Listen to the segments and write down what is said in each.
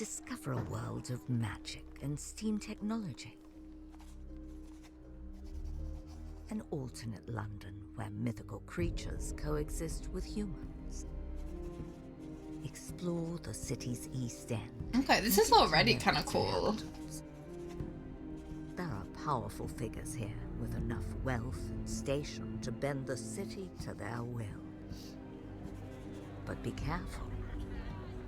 discover a world of magic and steam technology. An alternate London where mythical creatures coexist with humans. Explore the city's East End. Okay, this is already kind of cool. There are powerful figures here with enough wealth and station to bend the city to their will. But be careful.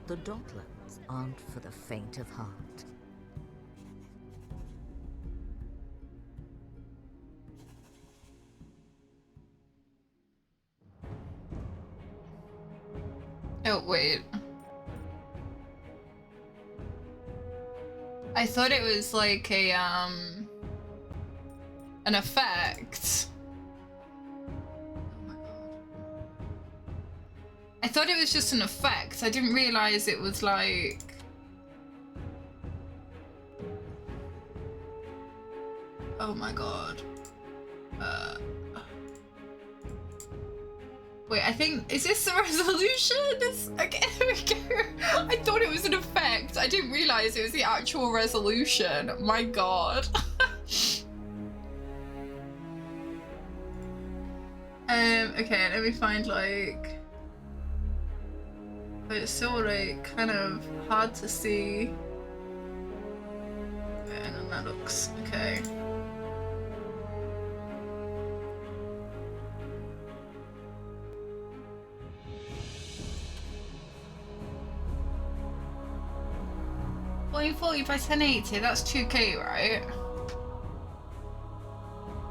The Docklands aren't for the faint of heart. Oh, wait. I thought it was like a, an effect. Oh my god. I thought it was just an effect. I didn't realize it was like... Oh my god. Wait, I think, is this the resolution? Okay, there we go. I thought it was an effect. I didn't realize it was the actual resolution. My god. Okay, let me find like... But it's still like kind of hard to see. Okay, and then that looks okay. .40 by 1080, that's 2K, right?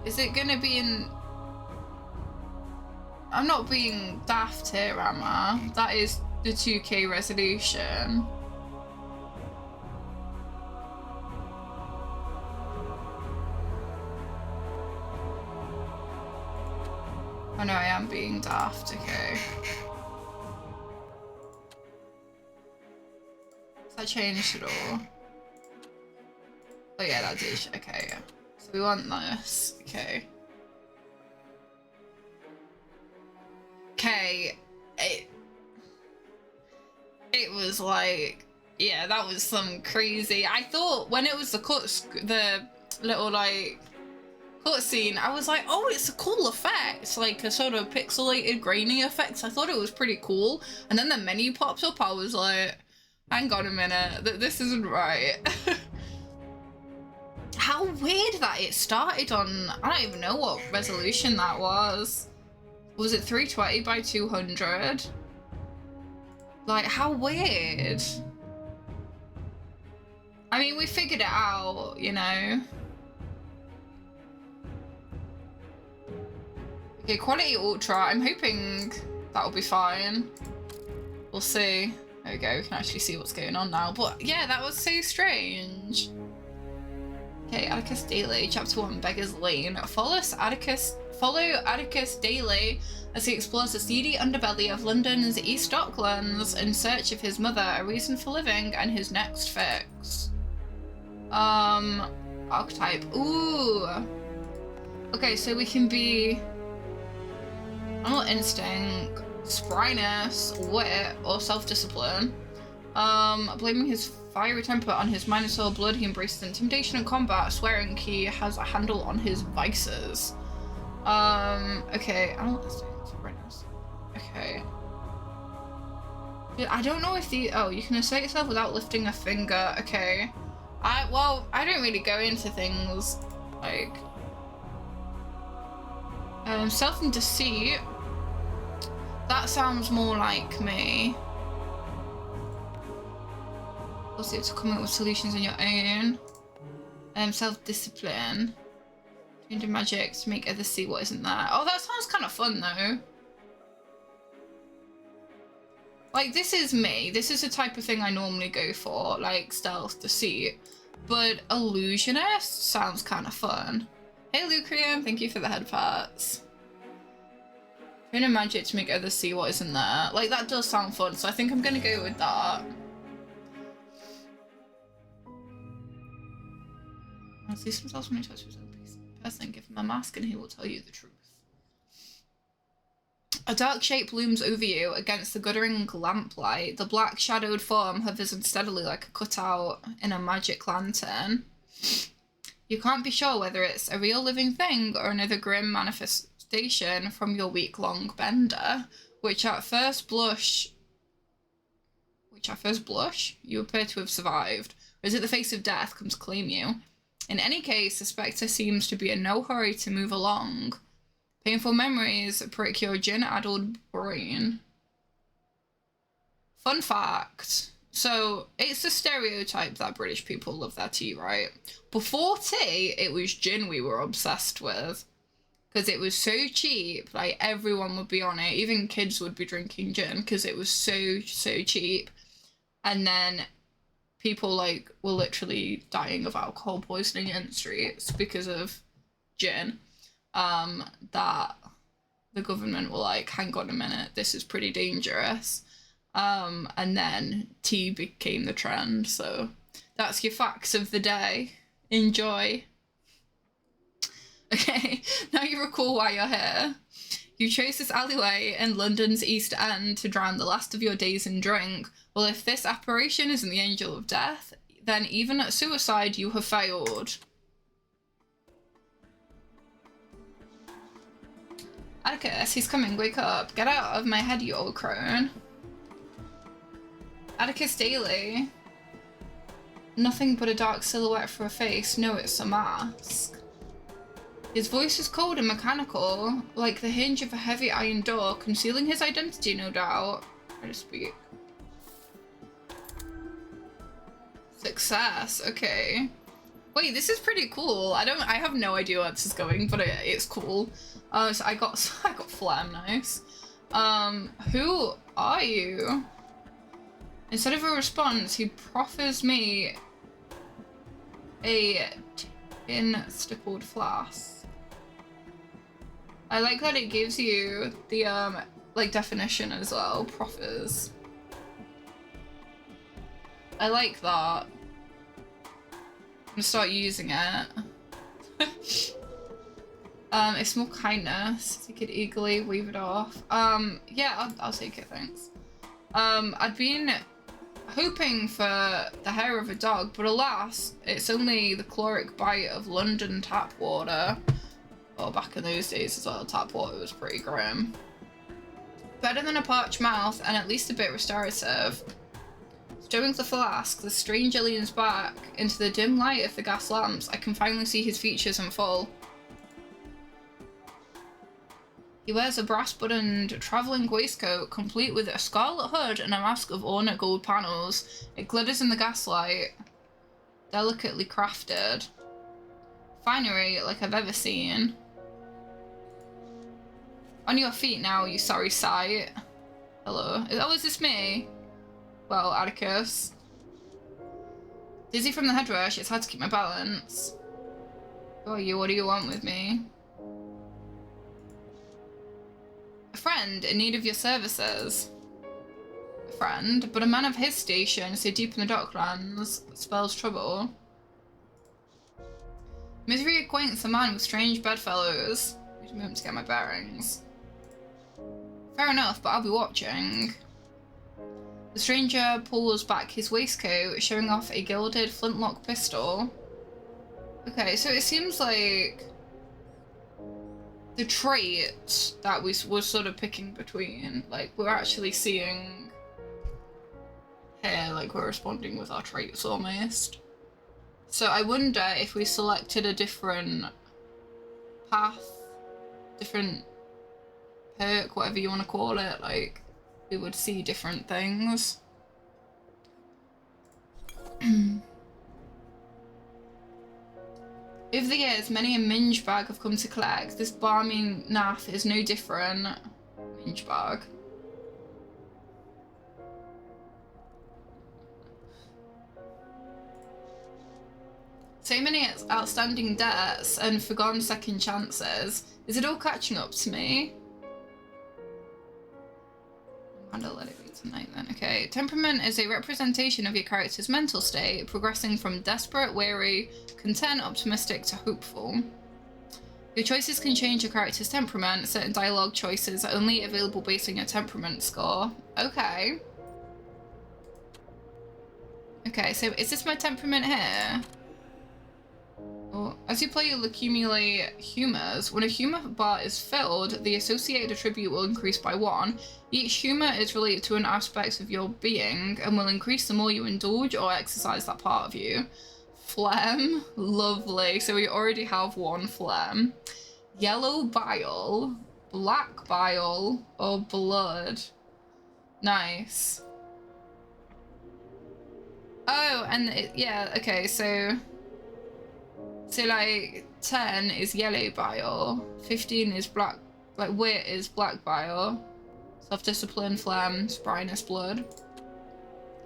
Is it gonna be in... I'm not being daft here, am I? That is the 2K resolution. Oh no, I am being daft, okay. Has that changed at all? Oh yeah, that did. Okay, yeah. So we want this. Okay. Okay. It was like, yeah, that was some crazy. I thought when it was the little like cutscene, I was like, oh, it's a cool effect, like a sort of pixelated grainy effect. I thought it was pretty cool. And then the menu pops up. I was like, hang on a minute, this isn't right. How weird that it started on, I don't even know what resolution that was. Was it 320 by 200? Like, how weird. I mean, we figured it out, you know. Okay, quality ultra. I'm hoping that'll be fine. We'll see. There we go, we can actually see what's going on now. But yeah, that was so strange. Okay, Atticus Daily, Chapter 1, Beggar's Lane. Follow Atticus Daily as he explores the seedy underbelly of London's East Docklands in search of his mother, a reason for living, and his next fix. Archetype. Ooh. Okay, so we can be animal instinct, spryness, wit, or self-discipline. Blaming his fiery temper on his Minotaur blood, he embraces intimidation and combat, swearing he has a handle on his vices. Okay, animal instinct, spryness. Okay. I don't know if oh, you can assert yourself without lifting a finger. Okay. Well, I don't really go into things like self and deceit. That sounds more like me. Also, to come up with solutions on your own. Self-discipline. Change magic to make others see what isn't there. Oh, that sounds kind of fun though. Like, this is me. This is the type of thing I normally go for, like stealth, deceit. But illusionist sounds kind of fun. Hey, Lucrian, thank you for the head parts. Train magic to make others see what isn't there. Like, that does sound fun, so I think I'm gonna go with that. I'll see themselves when he touches his own person, give him a mask and he will tell you the truth. A dark shape looms over you against the guttering lamplight. The black shadowed form hovers unsteadily like a cutout in a magic lantern. You can't be sure whether it's a real living thing or another grim manifestation from your week-long bender, which at first blush you appear to have survived, or is it the face of death comes to claim you? In any case, the spectre seems to be in no hurry to move along. Painful memories prick your gin-addled brain. Fun fact. So, it's a stereotype that British people love their tea, right? Before tea, it was gin we were obsessed with. Because it was so cheap, like, everyone would be on it. Even kids would be drinking gin, because it was so cheap. And then people, like, were literally dying of alcohol poisoning in the streets because of gin. That the government were like, hang on a minute, this is pretty dangerous. And then tea became the trend. So that's your facts of the day. Enjoy. Okay, now you recall why you're here. You chose this alleyway in London's East End to drown the last of your days in drink. Well, if this apparition isn't the angel of death, then even at suicide you have failed. Atticus, he's coming, wake up. Get out of my head, you old crone. Atticus Daly. Nothing but a dark silhouette for a face. No, it's a mask. His voice is cold and mechanical, like the hinge of a heavy iron door, concealing his identity, no doubt. Try to speak. Success, okay. Wait, this is pretty cool. I have no idea where this is going, but it's cool. So I got phlegm, nice. Who are you? Instead of a response, he proffers me a tin stippled flask. I like that it gives you the like definition as well, proffers. I like that. I'm gonna start using it. It's more kindness. Take it eagerly, weave it off. Yeah, I'll take it, thanks. I'd been hoping for the hair of a dog, but alas, it's only the chloric bite of London tap water. Well, back in those days as well, tap water was pretty grim. Better than a parched mouth, and at least a bit restorative. Stowing the flask, the stranger leans back into the dim light of the gas lamps. I can finally see his features in full. He wears a brass-buttoned travelling waistcoat, complete with a scarlet hood and a mask of ornate gold panels. It glitters in the gaslight. Delicately crafted. Finery like I've ever seen. On your feet now, you sorry sight. Hello. Oh, is this me? Well, Atticus. Dizzy from the head rush, it's hard to keep my balance. Who are you? What do you want with me? A friend in need of your services. A friend, but a man of his station, so deep in the docklands, spells trouble. Misery acquaints a man with strange bedfellows. Need a moment to get my bearings. Fair enough, but I'll be watching. The stranger pulls back his waistcoat, showing off a gilded flintlock pistol. Okay, so it seems like the traits that we were sort of picking between, like, we're actually seeing here, like, we're responding with our traits almost. So I wonder if we selected a different path, different perk, whatever you want to call it, like, we would see different things. Over the years, many a minge bag have come to collect. This balmy naff is no different. Minge bag. So many outstanding debts and forgone second chances. Is it all catching up to me? I'll let it be tonight then. Okay. Temperament is a representation of your character's mental state, progressing from desperate, weary, content, optimistic to hopeful. Your choices can change your character's temperament. Certain dialogue choices are only available based on your temperament score. Okay. Okay, so is this my temperament here? Well, as you play, you'll accumulate humours. When a humour bar is filled, the associated attribute will increase by 1. Each humour is related to an aspect of your being and will increase the more you indulge or exercise that part of you. Phlegm, lovely. So we already have 1 phlegm. Yellow bile, black bile, or blood. Nice. Oh, and yeah, okay, so like 10 is yellow bile, 15 is black, like wit is black bile, self-discipline, phlegm, spryness, blood.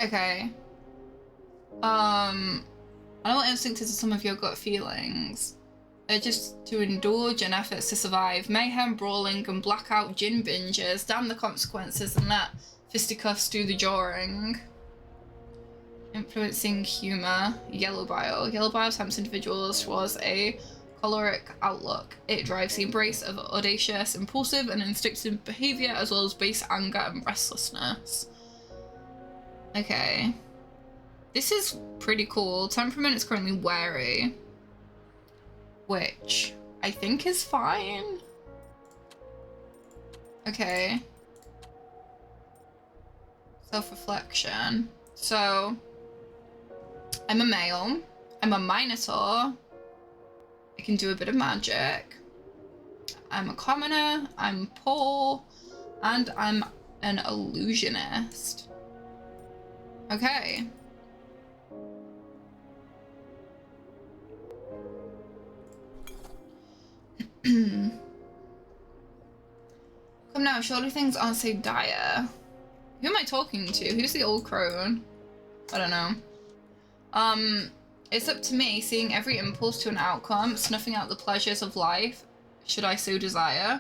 Okay. Animal instinct is some of your gut feelings. They're just to indulge in efforts to survive. Mayhem, brawling, and blackout gin binges. Damn the consequences and let fisticuffs do the jawing. Influencing humour. Yellow bile. Yellow bile tempts individuals towards a choleric outlook. It drives the embrace of audacious, impulsive, and instinctive behaviour, as well as base anger and restlessness. Okay. This is pretty cool. Temperament is currently wary, which I think is fine. Okay. Self-reflection. So, I'm a male. I'm a minotaur. I can do a bit of magic. I'm a commoner. I'm poor. And I'm an illusionist. Okay. Come now, surely things aren't so dire. Who am I talking to? Who's the old crone? I don't know. It's up to me, seeing every impulse to an outcome, snuffing out the pleasures of life, should I so desire.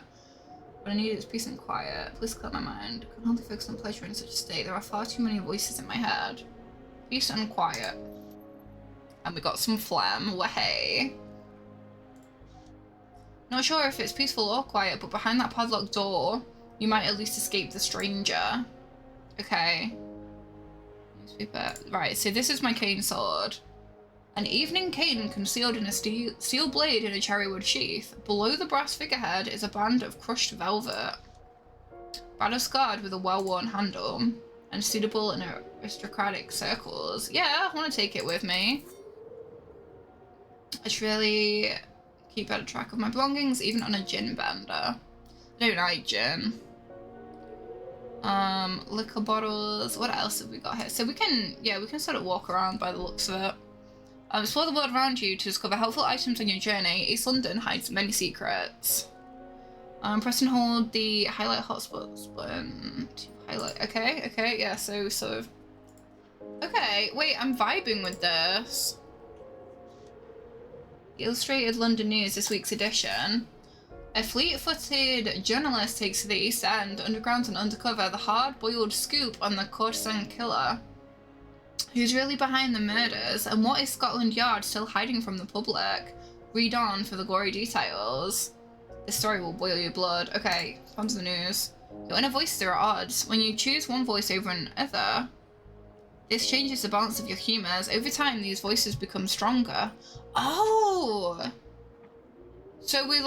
What I need is peace and quiet. Please clear my mind. I can hardly focus on pleasure in such a state. There are far too many voices in my head. Peace and quiet. And we got some phlegm. Wahey. Not sure if it's peaceful or quiet, but behind that padlocked door, you might at least escape the stranger. Okay. Newspaper. Right, so this is my cane sword. An evening cane concealed in a steel blade in a cherrywood sheath. Below the brass figurehead is a band of crushed velvet. Battle scarred with a well-worn handle, and suitable in aristocratic circles. Yeah, I want to take it with me. I should really keep better track of my belongings, even on a gin bender. I don't like gin. Liquor bottles. What else have we got here? So we can sort of walk around by the looks of it. Explore the world around you to discover helpful items on your journey. East London hides many secrets. Press and hold the highlight hotspots button to highlight. Okay, yeah, so sort of. Okay, wait, I'm vibing with this. The Illustrated London News, this week's edition. A fleet-footed journalist takes to the East End, underground and undercover, the hard-boiled scoop on the courtesan killer. Who's really behind the murders, and what is Scotland Yard still hiding from the public? Read on for the gory details. This story will boil your blood. Okay, on to the news. Your inner voices are at odds. When you choose one voice over another, this changes the balance of your humours. Over time, these voices become stronger. Oh! So we,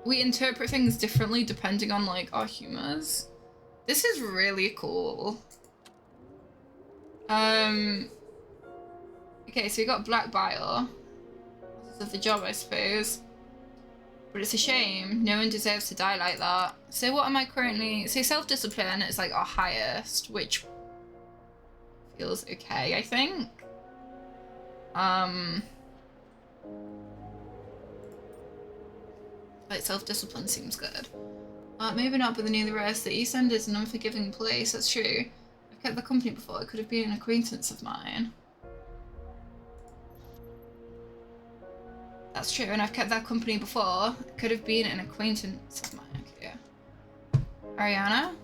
we interpret things differently depending on, our humours. This is really cool. Okay, so we got black bile. This is the job, I suppose. But it's a shame. No one deserves to die like that. So what am I currently... So self-discipline is, our highest, which feels okay, I think. Self-discipline seems good. Maybe not, but the near the rest. The East End is an unforgiving place. That's true. I've kept the company before. It could have been an acquaintance of mine. That's true, and I've kept that company before. It could have been an acquaintance of mine. Okay. Ariana?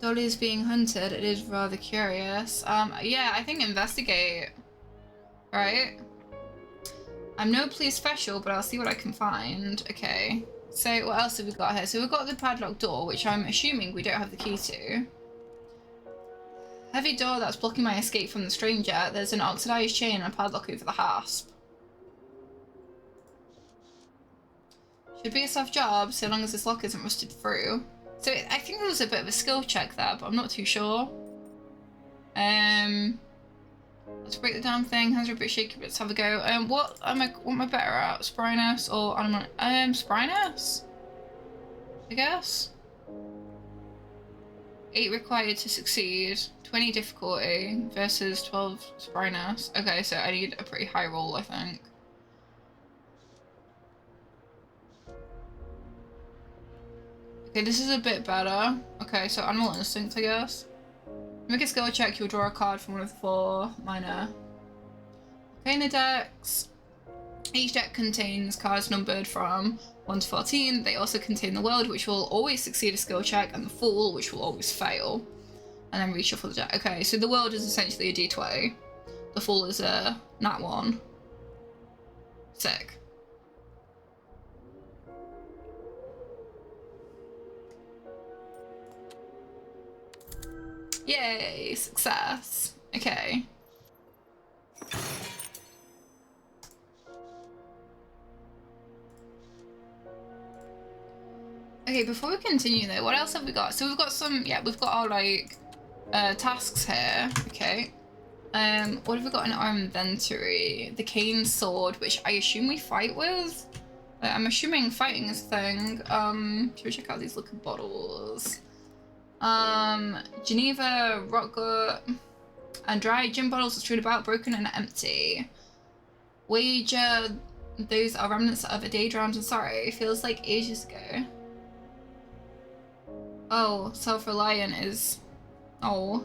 Dolly's being hunted. It is rather curious. Yeah, I think investigate. Right? I'm no police special, but I'll see what I can find. Okay. So what else have we got here? So we've got the padlocked door, which I'm assuming we don't have the key to. Heavy door that's blocking my escape from the stranger. There's an oxidized chain and a padlock over the hasp. Should be a soft job, so long as this lock isn't rusted through. So I think there was a bit of a skill check there, but I'm not too sure. Let's break the damn thing. Hands are a bit shaky, but let's have a go. What am I better at? Spryness or animal? Spryness? I guess. 8 required to succeed. 20 difficulty versus 12 spryness. Okay, so I need a pretty high roll, I think. Okay, this is a bit better. Okay, so animal instinct, I guess. Make a skill check, you'll draw a card from one of the 4 minor. Okay, in the decks. Each deck contains cards numbered from 1 to 14. They also contain the World, which will always succeed a skill check, and the Fool, which will always fail. And then reshuffle the deck. Okay, so the World is essentially a D20. The Fool is a nat 1. Sick. Yay, success. Okay. Okay, before we continue though, what else have we got? So we've got some, yeah, we've got our like tasks here. Okay. What have we got in our inventory? The cane sword, which I assume we fight with. I'm assuming fighting is a thing. Should we check out these liquor bottles? Geneva, Rockgut, and dry gin bottles are strewn about, broken and empty. Wager, those are remnants of a day drowned in sorrow. Feels like ages ago. Oh, self-reliant is... Oh.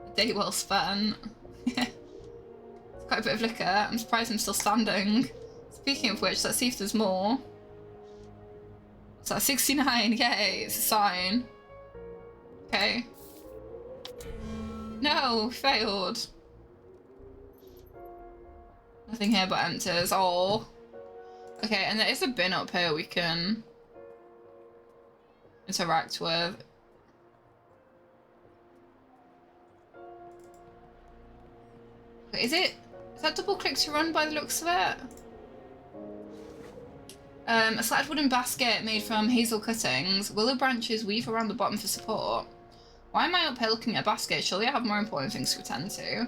A day well spent. It's quite a bit of liquor. I'm surprised I'm still standing. Speaking of which, let's see if there's more. So 69, yay, it's a sign. Okay. No, failed. Nothing here but enters. Oh. Okay, and there is a bin up here we can interact with. Is that double click to run by the looks of it? A slatted wooden basket made from hazel cuttings. Willow branches weave around the bottom for support. Why am I up here looking at a basket? Surely I have more important things to attend to.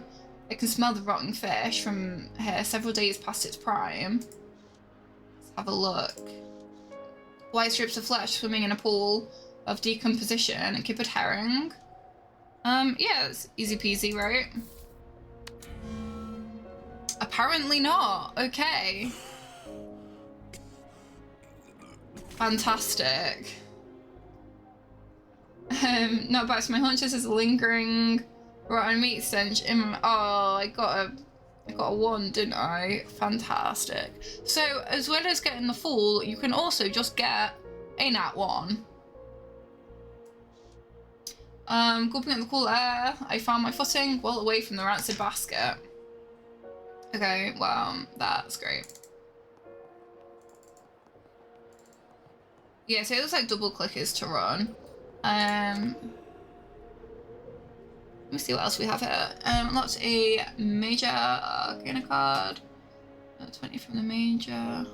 I can smell the rotten fish from here several days past its prime. Let's have a look. White strips of flesh swimming in a pool of decomposition. A kippered herring. Yeah, it's easy peasy, right? Apparently not. Okay. Fantastic. Not back to my haunches. There's a lingering rotten meat stench in my... Oh, I got a 1, didn't I? Fantastic. So, as well as getting the Fool, you can also just get a nat 1. Gulping at the cool air, I found my footing well away from the rancid basket. Okay, well, that's great. Yeah, so it looks like double click is to run. Let me see what else we have here. Unlocked a major arcana card. 20 from the major.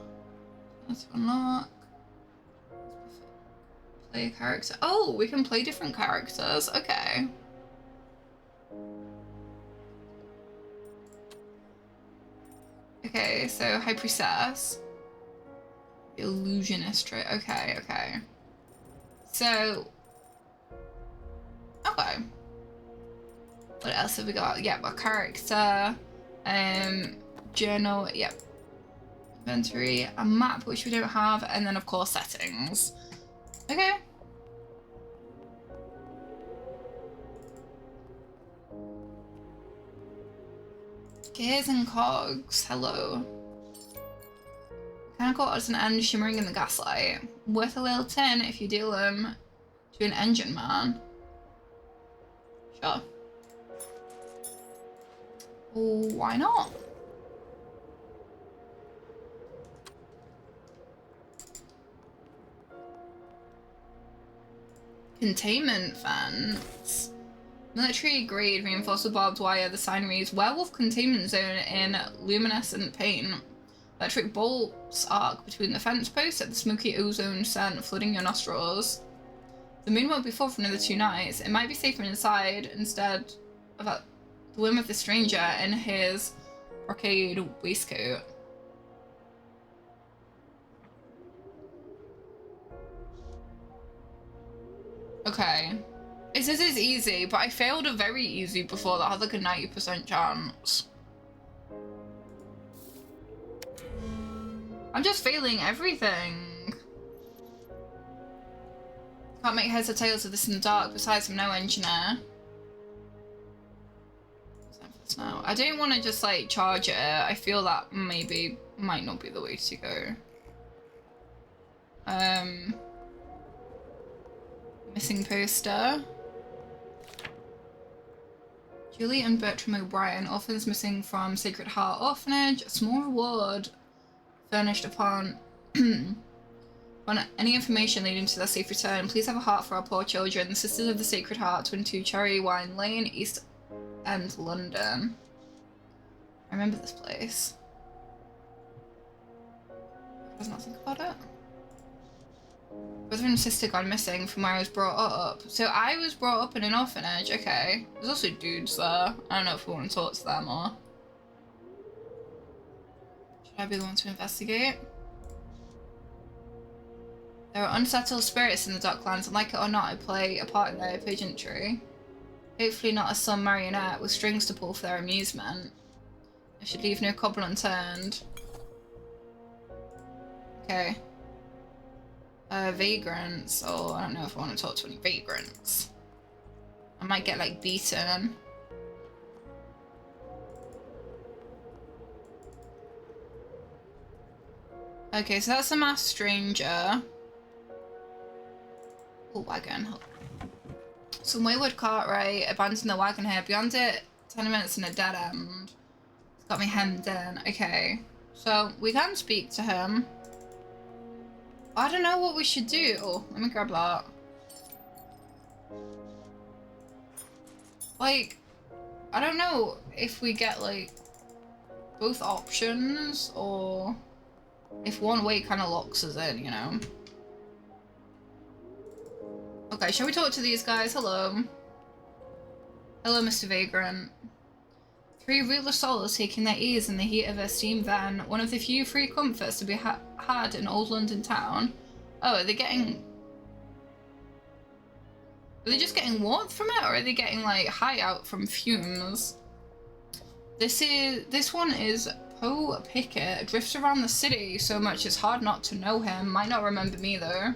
That's unlock. Play a character. Oh, we can play different characters. Okay. Okay, so High Priestess. Illusionist. Okay, okay. So... Okay. What else have we got? Yep, a character. Journal, yep. Inventory, a map, which we don't have, and then of course settings. Okay. Gears and cogs, hello. Mechanical odds and ends shimmering in the gaslight. Worth a little tin if you deal them To an engine man. Sure. Well, why not? Containment fence. Military grade reinforced with barbed wire. The sign reads Werewolf Containment Zone in luminescent paint. Electric bolts arc between the fence posts at the smoky ozone scent flooding your nostrils. The moon won't be full for another 2 nights. It might be safer inside instead of at the whim of the stranger in his brocade waistcoat. Okay. It says it's easy, but I failed a very easy before that had like a 90% chance. I'm just failing everything. Can't make heads or tails of this in the dark, besides I'm no engineer. Now, I don't want to just like charge it. I feel that maybe might not be the way to go. Missing poster. Julie and Bertram O'Brien, orphans missing from Sacred Heart Orphanage. A small reward furnished upon on any information leading to their safe return. Please have a heart for our poor children. The Sisters of the Sacred Heart, 22 Cherry Wine Lane, East End, London. I remember this place. Does not think about it. Brother and sister gone missing from where I was brought up. So I was brought up in an orphanage, okay. There's also dudes there. I don't know if we want to talk to them or... Should I be the one to investigate? There are unsettled spirits in the Docklands, and like it or not, I play a part in their pageantry. Hopefully not a some marionette with strings to pull for their amusement. I should leave no cobble unturned. Okay. Vagrants. Oh, I don't know if I want to talk to any vagrants. I might get like beaten. Okay, so that's a masked stranger. Oh, wagon. Some wayward Cartwright abandoned the wagon here. Beyond it, 10 minutes in a dead end. It's got me hemmed in. Okay, so we can speak to him. I don't know what we should do. Let me grab that. Like, I don't know if we get like both options or if one way kind of locks us in, you know. Okay, shall we talk to these guys? Hello. Hello, Mr. Vagrant. 3 real souls taking their ease in the heat of a steam van, one of the few free comforts to be had in old London town. Oh, are they getting... Are they just getting warmth from it, or are they getting, like, high out from fumes? This one is Poe Pickett. Drifts around the city so much it's hard not to know him. Might not remember me, though.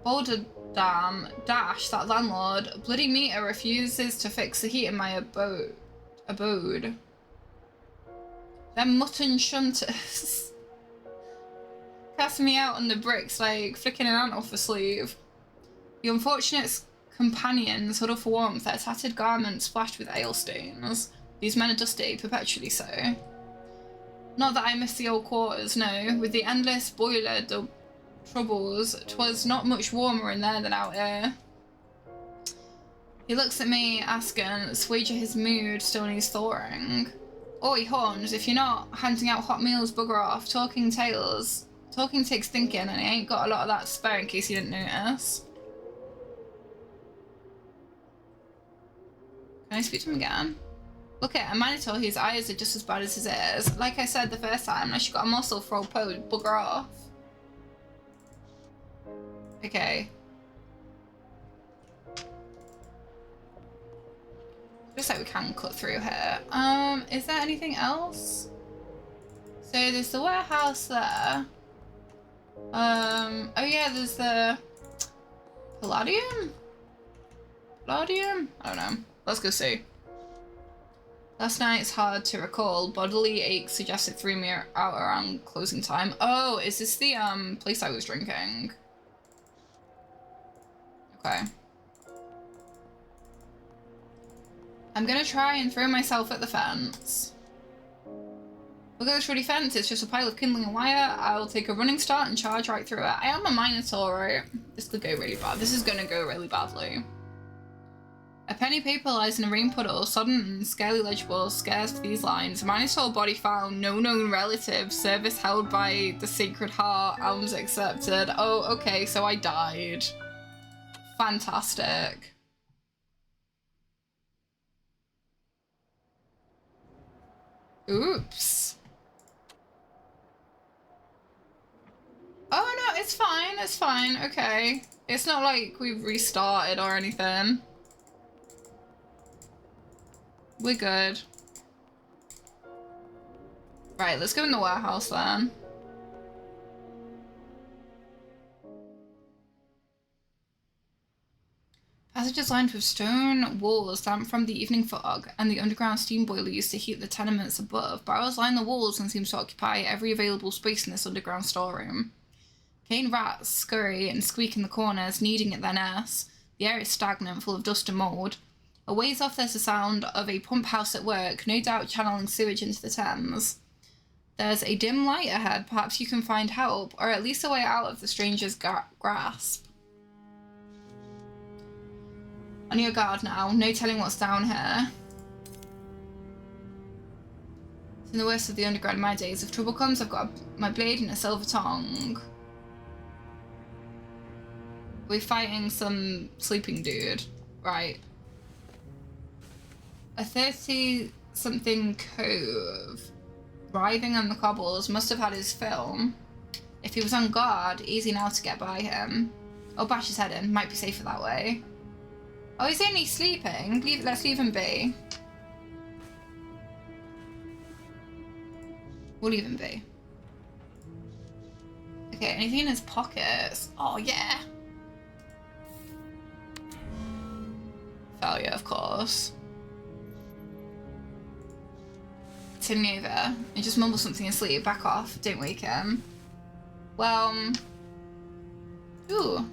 Boulder Dam, Dash, that landlord. Bloody meter refuses to fix the heat in my abode. They're mutton shunters. Cast me out on the bricks like flicking an ant off a sleeve. The unfortunate companions huddle for warmth, their tattered garments splashed with ale stains. These men are dusty, perpetually so. Not that I miss the old quarters, no. With the endless boiler troubles, 'twas not much warmer in there than out here. He looks at me, asking, assuage his mood still needs thawing. Oi, horns, if you're not handing out hot meals, bugger off. Talking takes thinking, and I ain't got a lot of that spare in case you didn't notice. Can I speak to him again? Look at a Manitou whose eyes are just as bad as his ears. Like I said the first time, unless you got a muscle for old Poe, bugger off. Okay. Looks like we can cut through here. Is there anything else? So there's the warehouse there. Oh yeah, there's the Palladium? Palladium? I don't know. Let's go see. Last night it's hard to recall. Bodily ache suggested threw me out around closing time. Oh, is this the place I was drinking? Okay. I'm gonna try and throw myself at the fence. Look at this ruddy fence, it's just a pile of kindling and wire. I'll take a running start and charge right through it. I am a Minotaur, right? This could go really bad. This is gonna go really badly. A penny paper lies in a rain puddle, sodden and scarcely legible, scarce to these lines. A Minotaur body found, no known relative, service held by the Sacred Heart, alms accepted. Oh, okay, so I died. Fantastic. Oops. Oh no, it's fine, it's fine, okay. It's not like we've restarted or anything. We're good. Right, let's go in the warehouse then. Passages lined with stone walls damp from the evening fog, and the underground steam boiler used to heat the tenements above. Barrels line the walls and seem to occupy every available space in this underground storeroom. Cane rats scurry and squeak in the corners, kneading at their nests. The air is stagnant, full of dust and mould. A ways off there's the sound of a pump house at work, no doubt channeling sewage into the Thames. There's a dim light ahead, perhaps you can find help, or at least a way out of the stranger's grasp. On your guard now, no telling what's down here. It's in the worst of the underground in my days. If trouble comes, I've got my blade and a silver tongue. We're fighting some sleeping dude. Right. A 30-something cove, writhing on the cobbles, must have had his film. If he was on guard, easy now to get by him. I'll bash his head in, might be safer that way. Oh, he's only sleeping. Let's leave him be. We'll leave him be. Okay, anything in his pockets? Oh, yeah. Failure, of course. Turn me over and just mumble something and sleep. Back off. Don't wake him. Well. Ooh.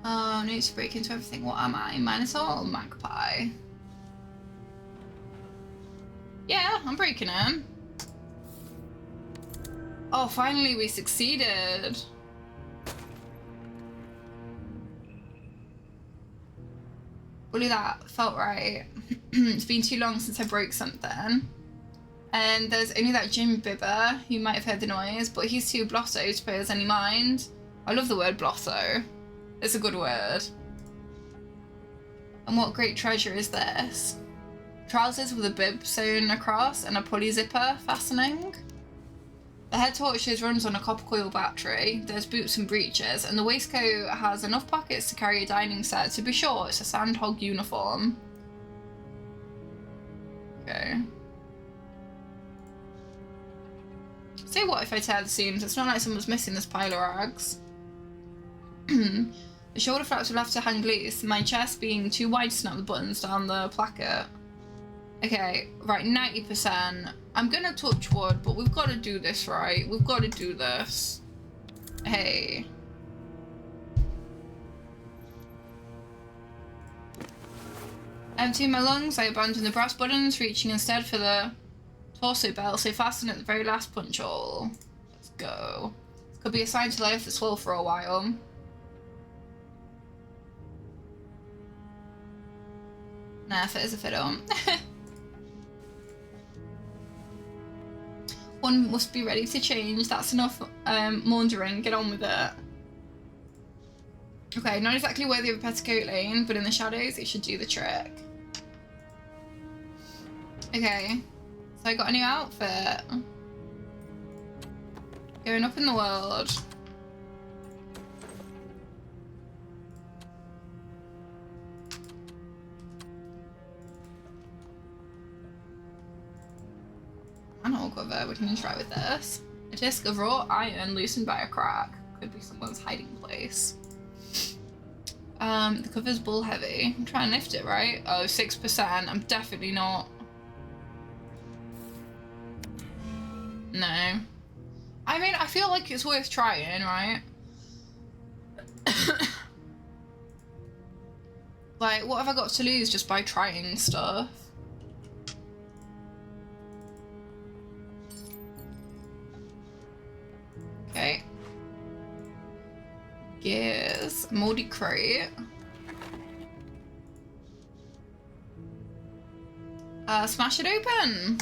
Oh, need to break into everything. What am I? Minotaur or magpie? Yeah, I'm breaking him. Oh, finally we succeeded. Bully that. Felt right. It's been too long since I broke something. And there's only that Jim Bibber. You might have heard the noise, but he's too blotto to pay us any mind. I love the word blotto. It's a good word. And what great treasure is this? Trousers with a bib sewn across and a pulley zipper fastening. The head torches runs on a copper coil battery. There's boots and breeches, and the waistcoat has enough pockets to carry a dining set. To be sure, it's a sandhog uniform. Okay. Say what if I tear the seams? It's not like someone's missing this pile of rags. The shoulder flaps will have to hang loose, my chest being too wide to snap the buttons down the placket. Okay, right, 90%. I'm gonna touch wood, but we've got to do this right. We've got to do this. Hey. Emptying my lungs, I abandon the brass buttons, reaching instead for the torso belt, so fasten at the very last punch hole. Let's go. This could be a sign to lay off the swell for a while. Nah, if it is, if it don't. One must be ready to change. That's enough maundering. Get on with it. Okay, not exactly worthy of a petticoat lane, but in the shadows, it should do the trick. Okay, so I got a new outfit. Going up in the world. Manhole cover, we can try with this. A disc of raw iron loosened by a crack. Could be someone's hiding place. The cover's bull heavy. I'm trying to lift it, right? Oh, 6%. I'm definitely not. No. I mean, I feel like it's worth trying, right? Like, what have I got to lose just by trying stuff? Okay. Gears. Moldy crate. Smash it open.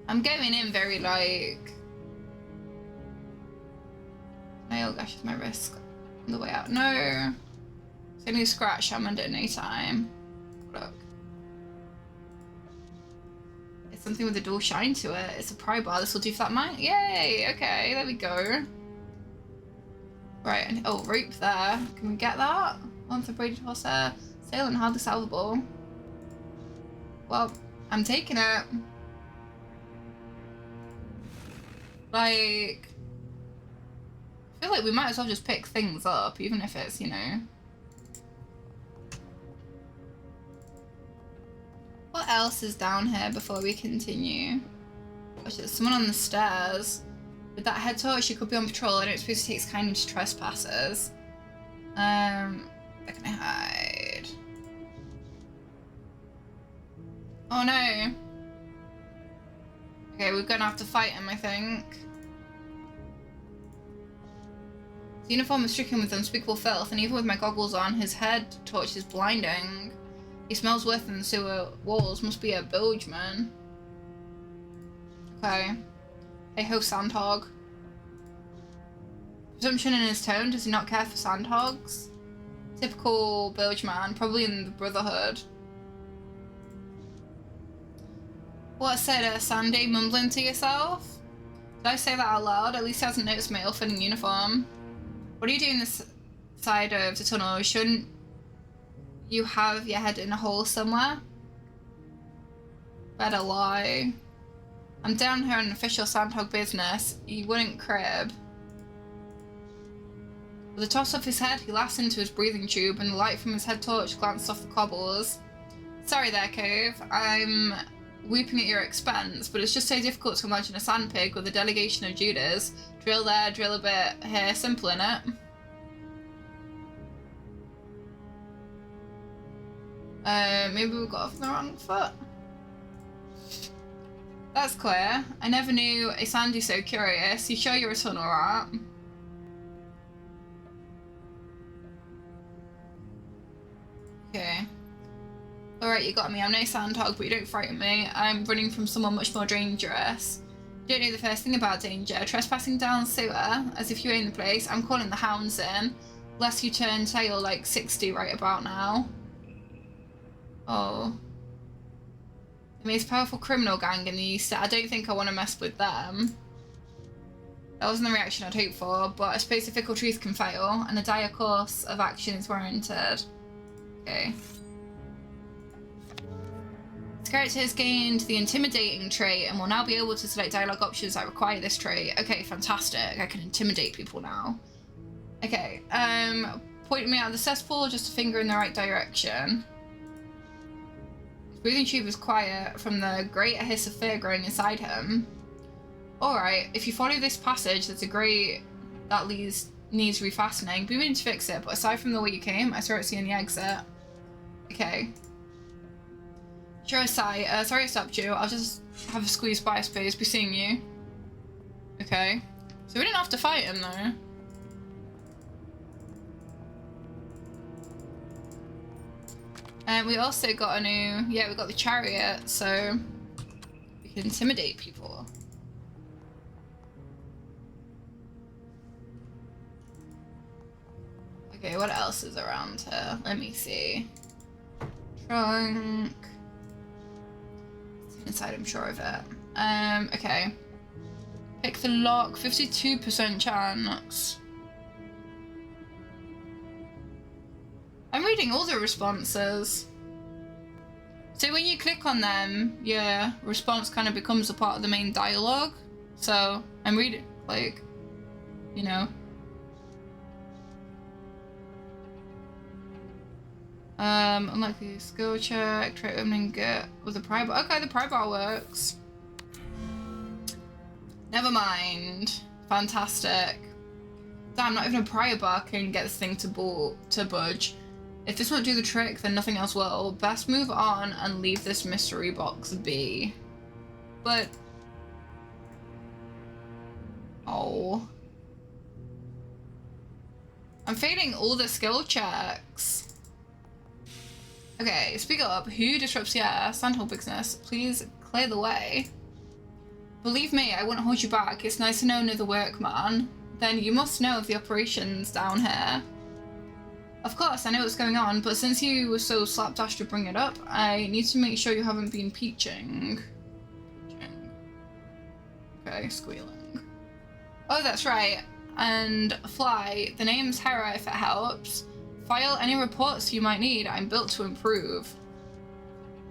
I'm going in very like... Nail gashes my wrist on the way out. No. It's only a scratch. I'm under no time. Look. It's something with a dual shine to it. It's a pry bar. This will do for that mine. Yay! Okay, there we go. Right, and oh, rope there. Can we get that? One for braided horsehair. Sail and hardly salvable. Well, I'm taking it. Like, I feel like we might as well just pick things up, even if it's, you know. What else is down here before we continue? Gosh, there's someone on the stairs. With that head torch, she could be on patrol. I don't suppose it takes kindly to trespassers. Where can I hide? Oh no. Okay, we're gonna have to fight him, I think. His uniform is stricken with unspeakable filth, and even with my goggles on, his head torch is blinding. He smells worse than the sewer walls. Must be a bilgeman. Okay. Hey ho, sandhog. Presumption in his tone. Does he not care for sandhogs? Typical bilgeman, probably in the Brotherhood. What said Sandy, mumbling to yourself? Did I say that out loud? At least he hasn't noticed my ill-fitting uniform. What are you doing this side of the tunnel? Shouldn't you have your head in a hole somewhere? Better lie. I'm down here on official sandhog business. You wouldn't crib. With a toss of his head, he laughs into his breathing tube, and the light from his head torch glanced off the cobbles. Sorry there, Cove. I'm weeping at your expense, but it's just so difficult to imagine a sandpig with a delegation of Judas. Drill there, drill a bit here, simple innit? Maybe we got off the wrong foot. That's clear. I never knew a Sandy so curious. You sure you're a tunnel rat? Okay. Alright, you got me. I'm no sandhog, but you don't frighten me. I'm running from someone much more dangerous. You don't know the first thing about danger. Trespassing down sewer, as if you own the place. I'm calling the hounds in. Lest you turn tail like 60 right about now. Oh. The most powerful criminal gang in the East. I don't think I want to mess with them. That wasn't the reaction I'd hoped for, but I suppose a fickle truth can fail, and a dire course of action is warranted. Okay. This character has gained the intimidating trait and will now be able to select dialogue options that require this trait. Okay, fantastic. I can intimidate people now. Okay, pointing me out of the cesspool, just a finger in the right direction. His breathing tube is quiet from the great hiss of fear growing inside him. Alright, if you follow this passage, there's a grate that needs refastening. Be willing to fix it, but aside from the way you came, I don't see any exit. Okay. Sure as sight. Sorry I stopped you. I'll just have a squeeze by, I suppose. Be seeing you. Okay. So we didn't have to fight him, though. And we also got a new... Yeah, we got the chariot, so... we can intimidate people. Okay, what else is around here? Let me see. Trunk... inside, I'm sure of it. Okay. Pick the lock, 52% chance. I'm reading all the responses. So when you click on them, your response kind of becomes a part of the main dialogue. So I'm reading, like, you know. Unlikely skill check, try opening get with the pry bar. Okay, the pry bar works. Never mind. Fantastic. Damn, not even a prior bar can get this thing to budge. If this won't do the trick, then nothing else will. Best move on and leave this mystery box be. But... oh. I'm failing all the skill checks. Okay, speak up. Who disrupts the air? Sandhole business. Please clear the way. Believe me, I won't hold you back. It's nice to know another workman. Then you must know of the operations down here. Of course, I know what's going on, but since you were so slapdash to bring it up, I need to make sure you haven't been peaching. Okay, squealing. Oh, that's right. And Fly, the name's Hera if it helps. File any reports you might need. I'm built to improve.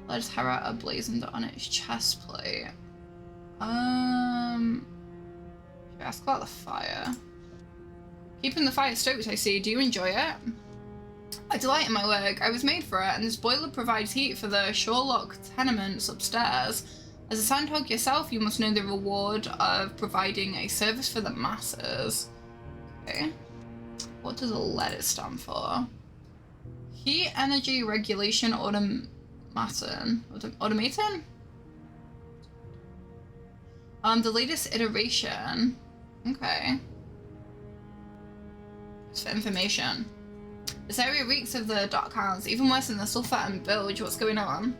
There's Hera emblazoned on its chest plate. Should I ask about the fire? Keeping the fire stoked, I see. Do you enjoy it? I delight in my work. I was made for it, and this boiler provides heat for the Shorelock tenements upstairs. As a sandhog yourself, you must know the reward of providing a service for the masses. Okay. What does LEDIT stand for? Heat Energy Regulation Automaton? The latest iteration. Okay. It's for information. This area reeks of the Dark Hounds, even worse than the sulfur and bilge. What's going on?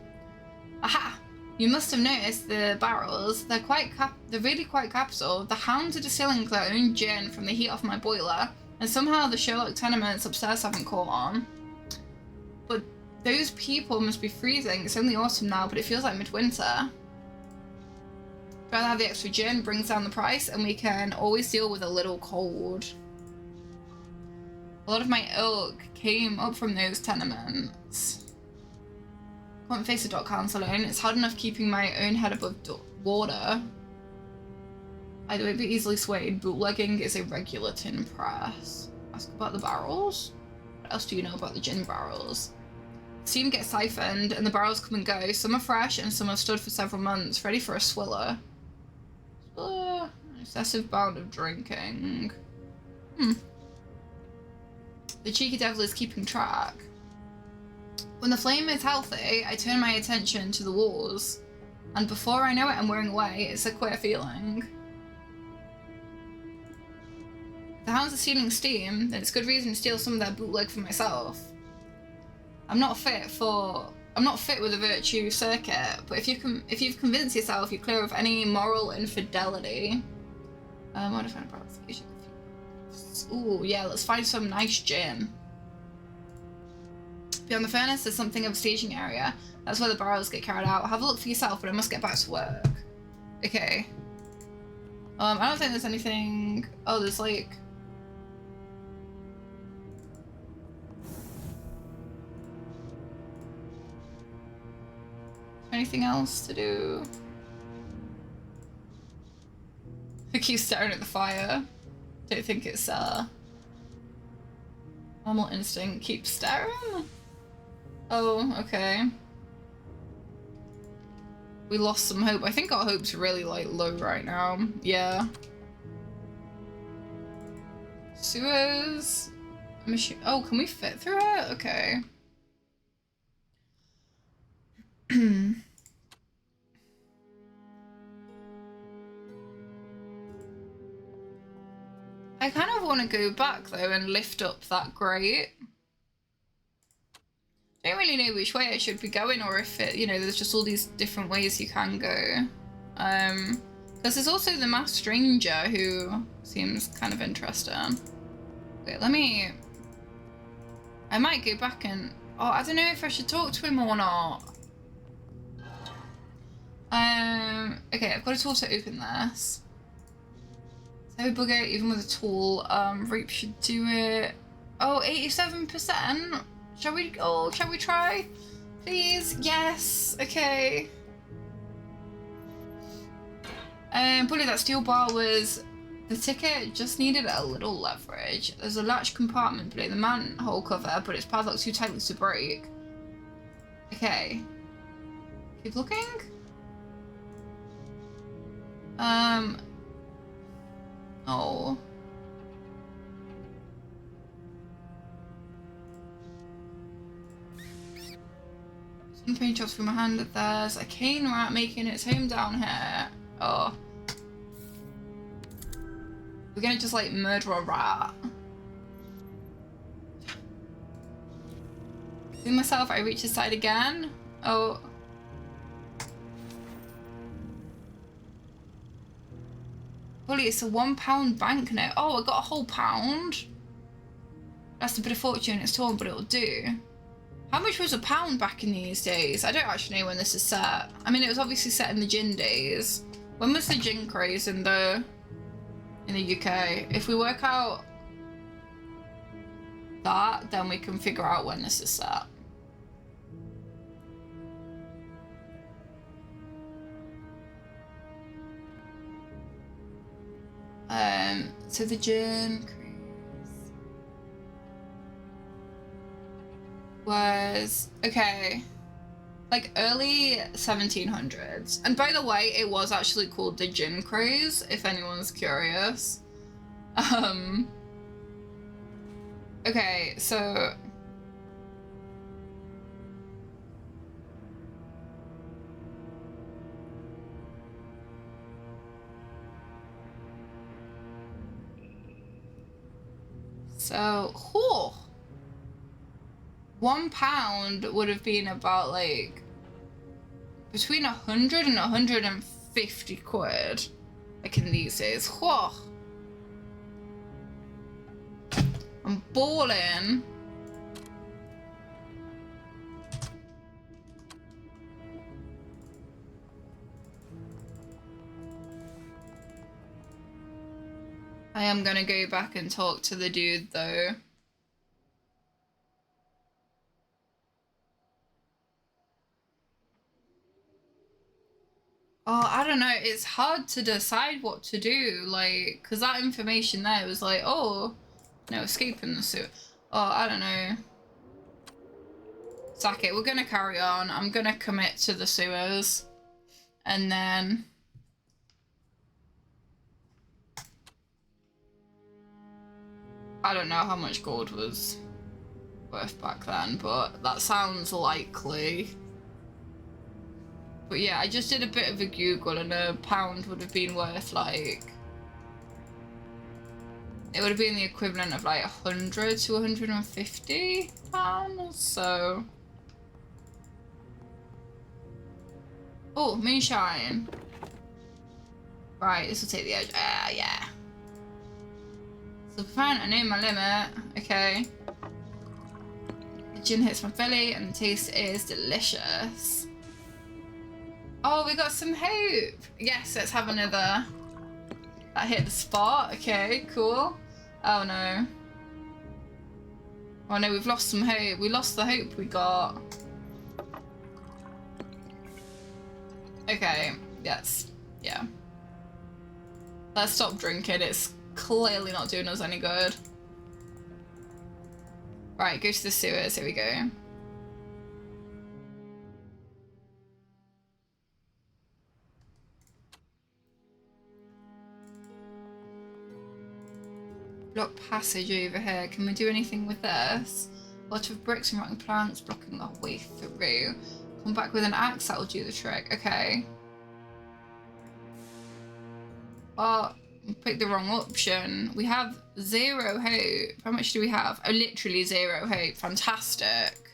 Aha! You must have noticed the barrels. They're really quite capital. The hounds are distilling their own gin from the heat off my boiler, and somehow the Sherlock tenements upstairs haven't caught on. But those people must be freezing. It's only autumn now, but it feels like midwinter. Rather have the extra gin, brings down the price, and we can always deal with a little cold. A lot of my ilk came up from those tenements. Can't face the Dark Hounds alone. It's hard enough keeping my own head above water. I won't be easily swayed. Bootlegging is a regular tin press. Ask about the barrels? What else do you know about the gin barrels? Steam gets siphoned and the barrels come and go. Some are fresh and some have stood for several months, ready for a swiller. Swiller? An excessive bout of drinking. The cheeky devil is keeping track. When the flame is healthy, I turn my attention to the walls. And before I know it, I'm wearing away. It's a queer feeling. If the hounds are stealing steam, then it's good reason to steal some of their bootleg for myself. I'm not fit with a virtue circuit, but if you've convinced yourself you're clear of any moral infidelity. What if I find provocation? Ooh, yeah, let's find some nice gin. Beyond the furnace, there's something of a staging area. That's where the barrels get carried out. Have a look for yourself, but I must get back to work. Okay. I don't think there's anything... oh, there's like... anything else to do? I keep staring at the fire. Don't think it's normal instinct. Keep staring? Oh, okay. We lost some hope. I think our hope's really like low right now. Yeah. Sewers. Machine. Oh, can we fit through it? Okay. I kind of want to go back though and lift up that grate. I don't really know which way I should be going, or if it, you know, there's just all these different ways you can go. Because there's also the masked stranger who seems kind of interesting. Wait, I might go back and... oh, I don't know if I should talk to him or not. Okay, I've got a tool to open this. So bugger, even with a tool. Reap should do it. Oh, 87%? Shall we try? Please? Yes. Okay. Probably that steel bar was the ticket, just needed a little leverage. There's a latch compartment below the manhole cover, but it's padlocked too tightly to break. Okay. Keep looking. Oh. Some paint drops from my hand. There's a cane rat making its home down here. Oh. We're gonna just like murder a rat. See myself, I reach the side again. Oh. Bully, it's a £1 banknote. Oh, I got a whole pound. That's a bit of fortune, it's torn, but it'll do. How much was a pound back in these days? I don't actually know when this is set. I mean, it was obviously set in the gin days. When was the gin craze in the UK? If we work out that, then we can figure out when this is set. So the gin craze was, okay, like early 1700s. And by the way, it was actually called the gin craze, if anyone's curious. Okay, so whew, £1 would have been about like between 100 and 150 quid, like in these days. Whew. I'm balling. I am gonna go back and talk to the dude though. Oh, I don't know. It's hard to decide what to do, like, because that information there was like, oh, no, escaping the suit. Oh, I don't know. Sack it. We're gonna carry on. I'm gonna commit to the sewers. And then I don't know how much gold was worth back then, but that sounds likely. But yeah, I just did a bit of a Google and a pound would have been worth like, it would have been the equivalent of like 100 to 150 pounds, so. Oh, moonshine. Right, this will take the edge. Ah, yeah. So fine, I know my limit. Okay. The gin hits my belly and the taste is delicious. Oh, we got some hope. Yes, let's have another. That hit the spot. Okay, cool. Oh no. Oh no, we've lost some hope. We lost the hope we got. Okay, yes. Yeah. Let's stop drinking. It's clearly not doing us any good. Right, go to the sewers. Here we go. Block passage over here. Can we do anything with this? A lot of bricks and rotten plants blocking our way through. Come back with an axe, that'll do the trick. Okay. Well, we picked the wrong option. We have 0 hope. How much do we have? Oh, literally 0 hope. Fantastic.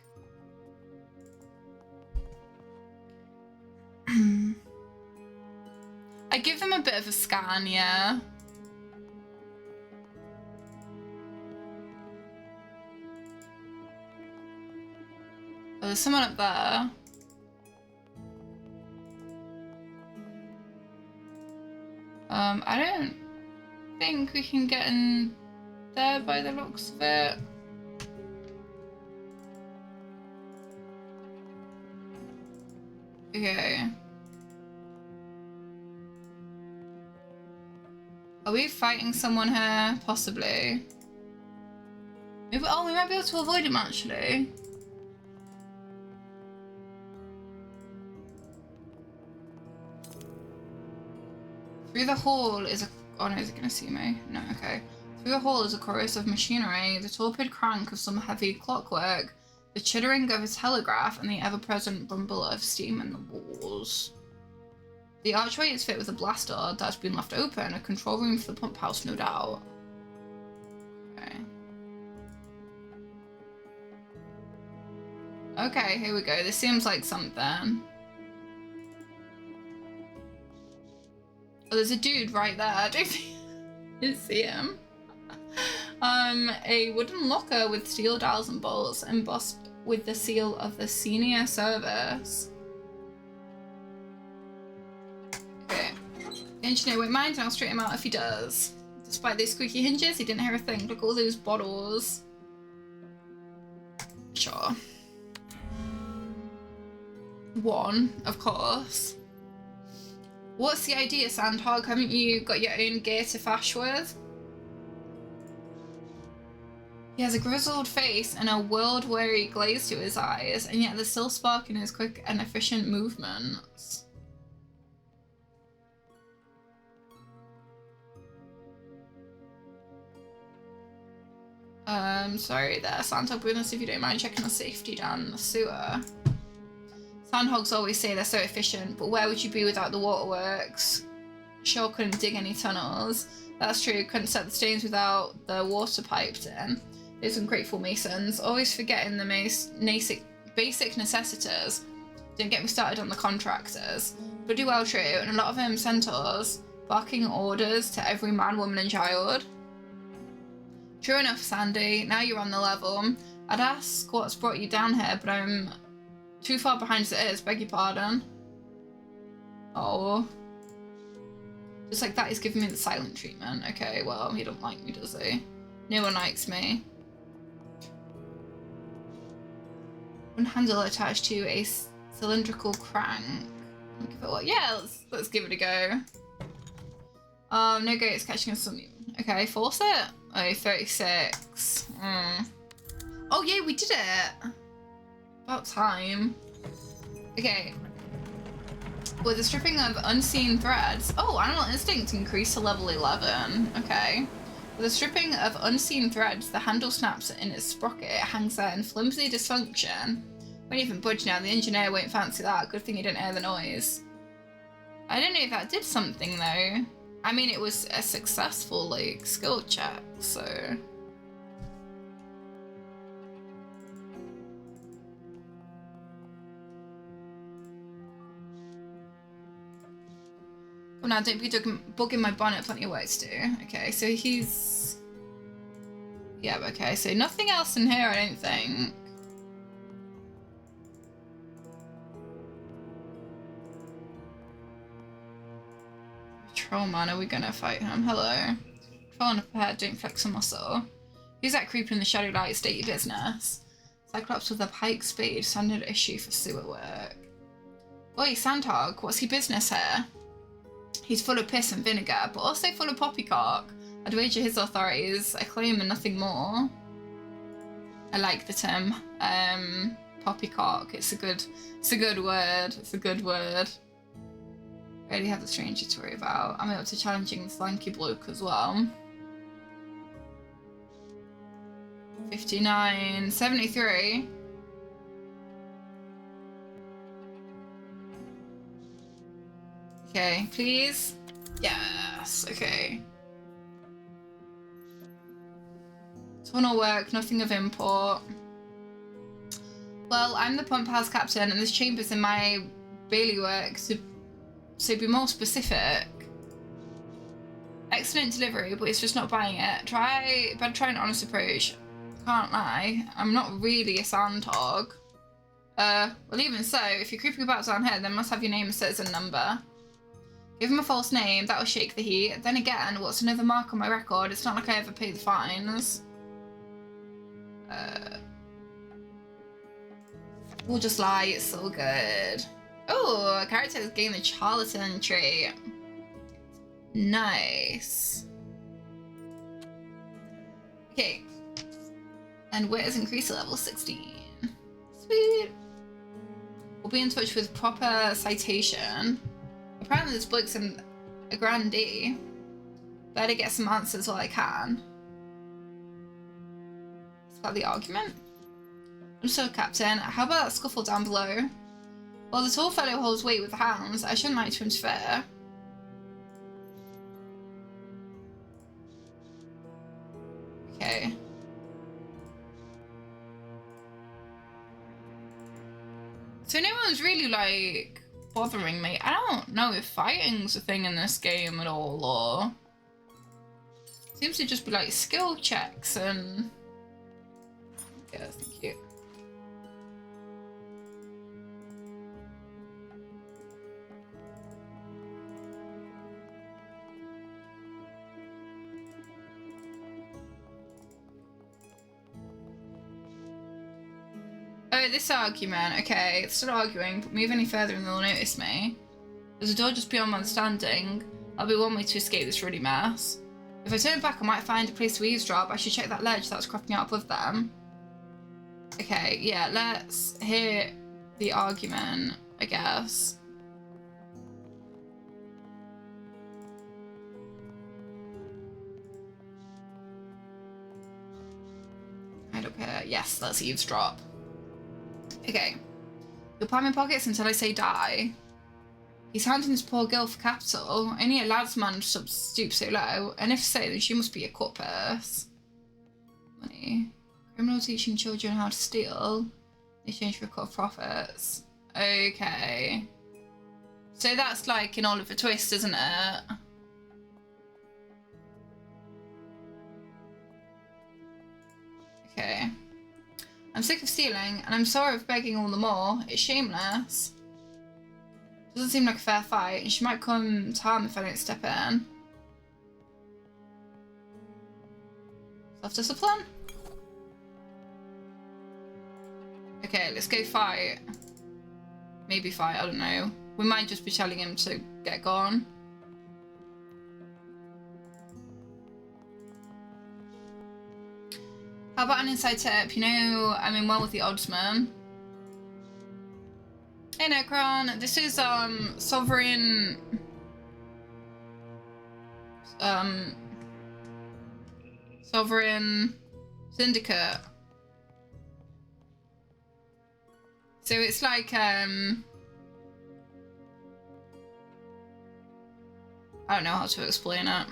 I give them a bit of a scan, yeah. Oh, there's someone up there. I don't think we can get in there by the looks of it. Okay. Are we fighting someone here? Possibly. Maybe, oh, we might be able to avoid him actually. Through the hall is a Oh no, is it gonna see me? No, okay. Through the hall is a chorus of machinery, the torpid crank of some heavy clockwork, the chittering of a telegraph, and the ever-present rumble of steam in the walls. The archway is fit with a blast door that has been left open, a control room for the pump house, no doubt. Okay. Okay, here we go. This seems like something. Oh, there's a dude right there. I don't think you see him. A wooden locker with steel dials and bolts embossed with the seal of the senior service. Okay. The engineer won't mind, and I'll straighten him out if he does. Despite these squeaky hinges, he didn't hear a thing. Look at all those bottles. Sure. One, of course. What's the idea, Sandhog? Haven't you got your own gear to fash with? He has a grizzled face and a world-weary glaze to his eyes, and yet there's still spark in his quick and efficient movements. Sorry there, Sandhog Bonus, if you don't mind checking the safety down the sewer. Sandhogs always say they're so efficient, but where would you be without the waterworks? Sure couldn't dig any tunnels. That's true, couldn't set the stains without the water piped in. Those ungrateful masons, always forgetting the basic necessities. Don't get me started on the contractors. Bloody well true, and a lot of them centaurs, barking orders to every man, woman and child. True enough, Sandy, now you're on the level. I'd ask what's brought you down here, but I'm too far behind as it is, beg your pardon. Oh. Just like that, he's giving me the silent treatment. Okay, well, he don't like me, does he? No one likes me. One handle attached to a cylindrical crank. Give it what? Yeah, let's give it a go. No go, it's catching us something. Okay, force it. Oh, 36. Oh yeah, we did it. About time. Okay. With the stripping of unseen threads. Oh, animal instinct increased to level 11. Okay. With the stripping of unseen threads, the handle snaps in its sprocket. It hangs there in flimsy dysfunction. Won't even budge now. The engineer won't fancy that. Good thing you didn't hear the noise. I don't know if that did something though. I mean, it was a successful like skill check, so. Oh, now don't be bugging my bonnet, plenty of work to do. Okay, so he's... Yeah, okay, so nothing else in here, I don't think. Troll man, are we gonna fight him? Hello. Troll on a head, don't flex a muscle. Who's that creeping in the shadow light? State your business. Cyclops with a pike spade, standard issue for sewer work. Oi, Sandhog, what's your business here? He's full of piss and vinegar, but also full of poppycock. I'd wager his authorities a claim and nothing more. I like the term poppycock. It's a good word. It's a good word. I already have the stranger to worry about. I'm able to challenging this lanky bloke as well. 59, 73. Okay, please. Yes, okay. Tunnel work, nothing of import. Well, I'm the pump house captain and this chamber's in my bailiwick, so be more specific. Excellent delivery, but it's just not buying it. Better try an honest approach. Can't lie, I'm not really a Sandhog. Well, even so, if you're creeping about down here, then must have your name and citizen number. Give him a false name, that'll shake the heat. Then again, what's another mark on my record? It's not like I ever pay the fines. We'll just lie, it's so good. Oh, a character has gained the charlatan trait. Nice. Okay. And wit has increased to level 16. Sweet. We'll be in touch with proper citation. Apparently this bloke's a grandee. Better get some answers while I can. Is that the argument? I'm so, Captain. How about that scuffle down below? Well, the tall fellow holds weight with the hounds. I shouldn't like to interfere. Okay. So no one's really, like, bothering me. I don't know if fighting's a thing in this game at all, or... Seems to just be, like, skill checks and... Yeah, thank you. Oh, this argument. Okay, it's still arguing, but move any further and they'll notice me. There's a door just beyond my understanding. That'll be one way to escape this ruddy mess. If I turn back, I might find a place to eavesdrop. I should check that ledge that's cropping out above them. Okay, yeah, let's hear the argument, I guess. Right up here. Yes, let's eavesdrop. Okay. You'll palm my pockets until I say die. He's hounding this poor girl for capital. Only a lad's man stoop so low. And if so, then she must be a cut purse. Money. Criminal teaching children how to steal. In exchange for a cut of profits. Okay. So that's like an Oliver Twist, isn't it? Okay. I'm sick of stealing, and I'm sorry for begging all the more. It's shameless. Doesn't seem like a fair fight, and she might come to harm if I don't step in. Self-discipline? Okay, let's go fight. Maybe fight, I don't know. We might just be telling him to get gone. How about an inside tip? You know, I'm in well with the oddsman. Hey Necron, this is Sovereign Sovereign Syndicate. So it's like I don't know how to explain it.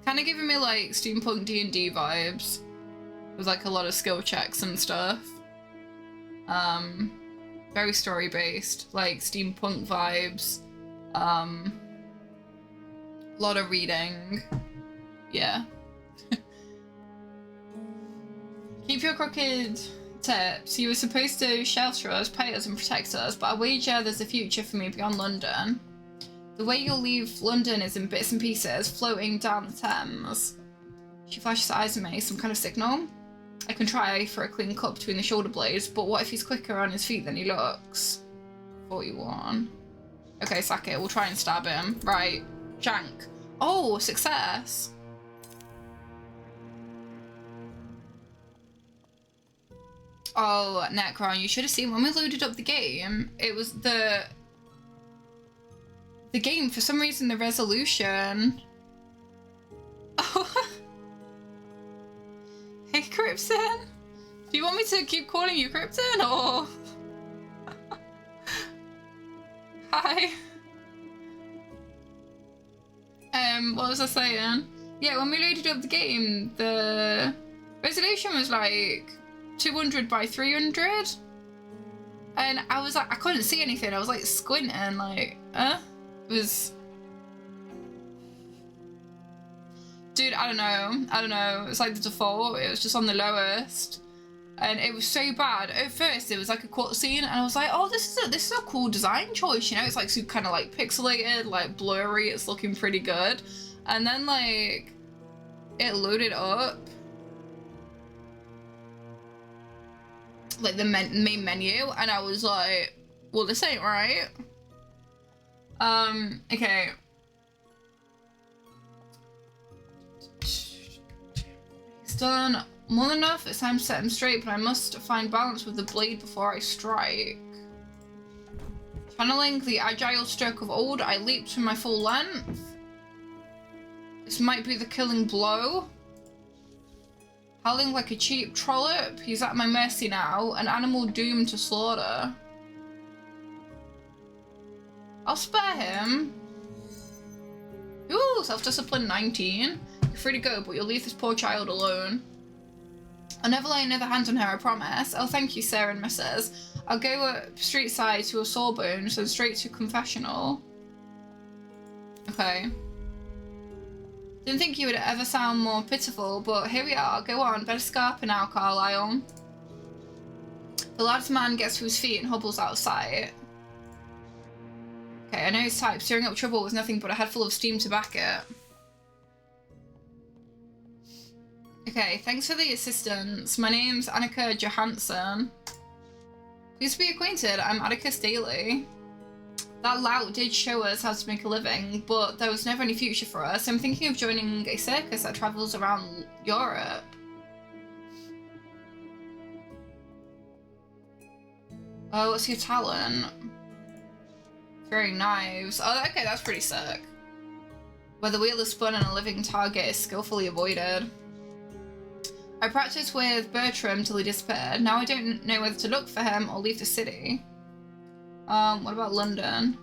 Kind of giving me like steampunk D&D vibes with like a lot of skill checks and stuff. Very story based, like steampunk vibes. A lot of reading. Yeah. Keep your crooked tips. You were supposed to shelter us, pay us and protect us, but I wager there's a future for me beyond London. The way you'll leave London is in bits and pieces, floating down the Thames. She flashes her eyes at me, some kind of signal. I can try for a clean cut between the shoulder blades, but what if he's quicker on his feet than he looks? 41. Okay, sack it. We'll try and stab him. Right. Jank. Oh, success. Oh, Necron, you should have seen when we loaded up the game, it was the game, for some reason, the resolution. Oh. Hey, Krypton. Do you want me to keep calling you Krypton, or? Hi. What was I saying? Yeah, when we loaded up the game, the resolution was like 200 by 300. And I was like, I couldn't see anything. I was like squinting, like, It was... Dude, I don't know. It's like the default. It was just on the lowest. And it was so bad. At first, it was like a cutscene, and I was like, oh, this is a cool design choice, you know? It's like super kind of like pixelated, like blurry. It's looking pretty good. And then like, it loaded up. Like the main menu, and I was like, well, this ain't right. Okay. It's done more than enough. It's time to set him straight, but I must find balance with the blade before I strike. Channeling the agile stroke of old, I leaped to my full length. This might be the killing blow. Howling like a cheap trollop, he's at my mercy now, an animal doomed to slaughter. I'll spare him. Ooh, self-discipline 19. You're free to go, but you'll leave this poor child alone. I'll never lay another hand on her, I promise. Oh, thank you, sir and Mrs. I'll go up street side to a sawbones and straight to confessional. Okay. Didn't think you would ever sound more pitiful, but here we are. Go on, better scarper now, Carlisle. The lad's man gets to his feet and hobbles out of sight. Okay, I know his type. Stirring up trouble with nothing but a head full of steam to back it. Okay, thanks for the assistance. My name's Annika Johansson. Pleased to be acquainted. I'm Atticus Daly. That lout did show us how to make a living, but there was never any future for us. I'm thinking of joining a circus that travels around Europe. Oh, what's your talent? Throwing knives. Oh, okay, that's pretty sick. Where the wheel is spun and a living target is skillfully avoided. I practiced with Bertram till he disappeared. Now I don't know whether to look for him or leave the city. What about London?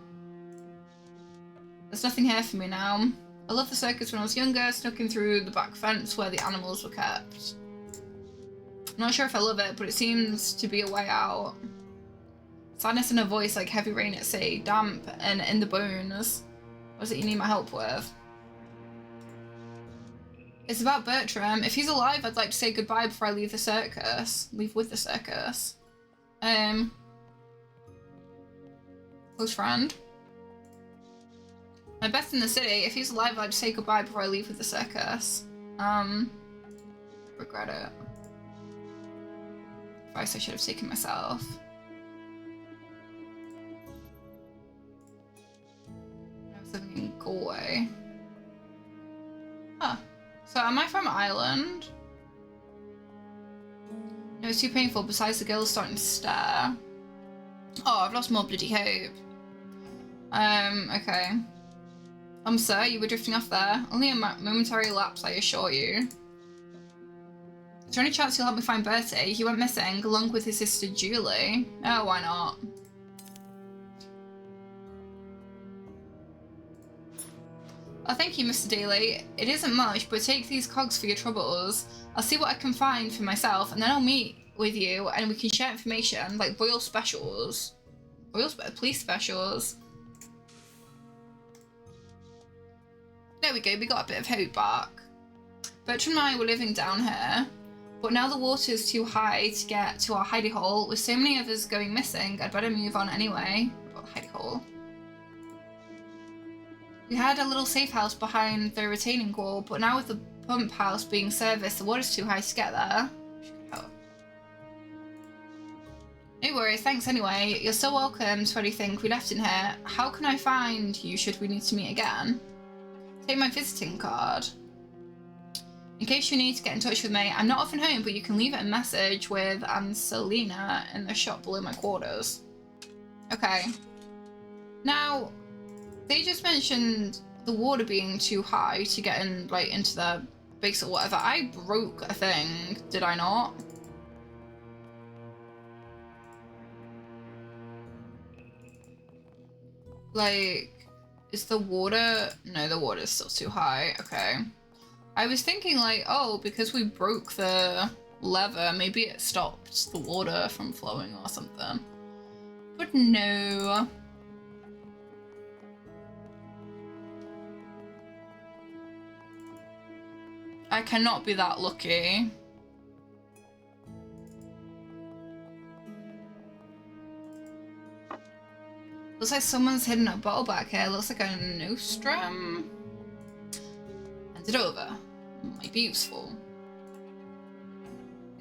There's nothing here for me now. I loved the circus when I was younger, snuck in through the back fence where the animals were kept. I'm not sure if I love it, but it seems to be a way out. Sadness in a voice like heavy rain at sea, damp and in the bones. What is it you need my help with? It's about Bertram. If he's alive, I'd like to say goodbye before I leave the circus. Leave with the circus. Close friend. My best in the city. If he's alive, I'd like to say goodbye before I leave with the circus. Regret it. Advice I should have taken myself. I was living in Galway. Huh. So am I from Ireland? No, it's too painful. Besides, the girl's starting to stare. Oh, I've lost more bloody hope. Okay. Sir, you were drifting off there. Only a momentary lapse, I assure you. Is there any chance you'll help me find Bertie? He went missing, along with his sister Julie. Oh, why not? Oh, thank you, Mr. Daly. It isn't much, but take these cogs for your troubles. I'll see what I can find for myself, and then I'll meet with you, and we can share information, like royal specials. Police specials. There we go, we got a bit of hope back. Bertram and I were living down here, but now the water's too high to get to our hidey hole. With so many of us going missing, I'd better move on anyway. What about the hidey hole? We had a little safe house behind the retaining wall, but now with the pump house being serviced, the water's too high to get there. No worries, thanks anyway. You're still welcome to anything we left in here. How can I find you should we need to meet again? Take my visiting card. In case you need to get in touch with me, I'm not often home, but you can leave it a message with Anselina in the shop below my quarters. Okay. Now, they just mentioned the water being too high to get in, like, into the base or whatever. I broke a thing, did I not? Like, is the water... No, the water's still too high. Okay. I was thinking, like, oh, because we broke the lever, maybe it stopped the water from flowing or something. But no. I cannot be that lucky. Looks like someone's hidden a bottle back here. Looks like a nostrum. Hand it over. Might be useful.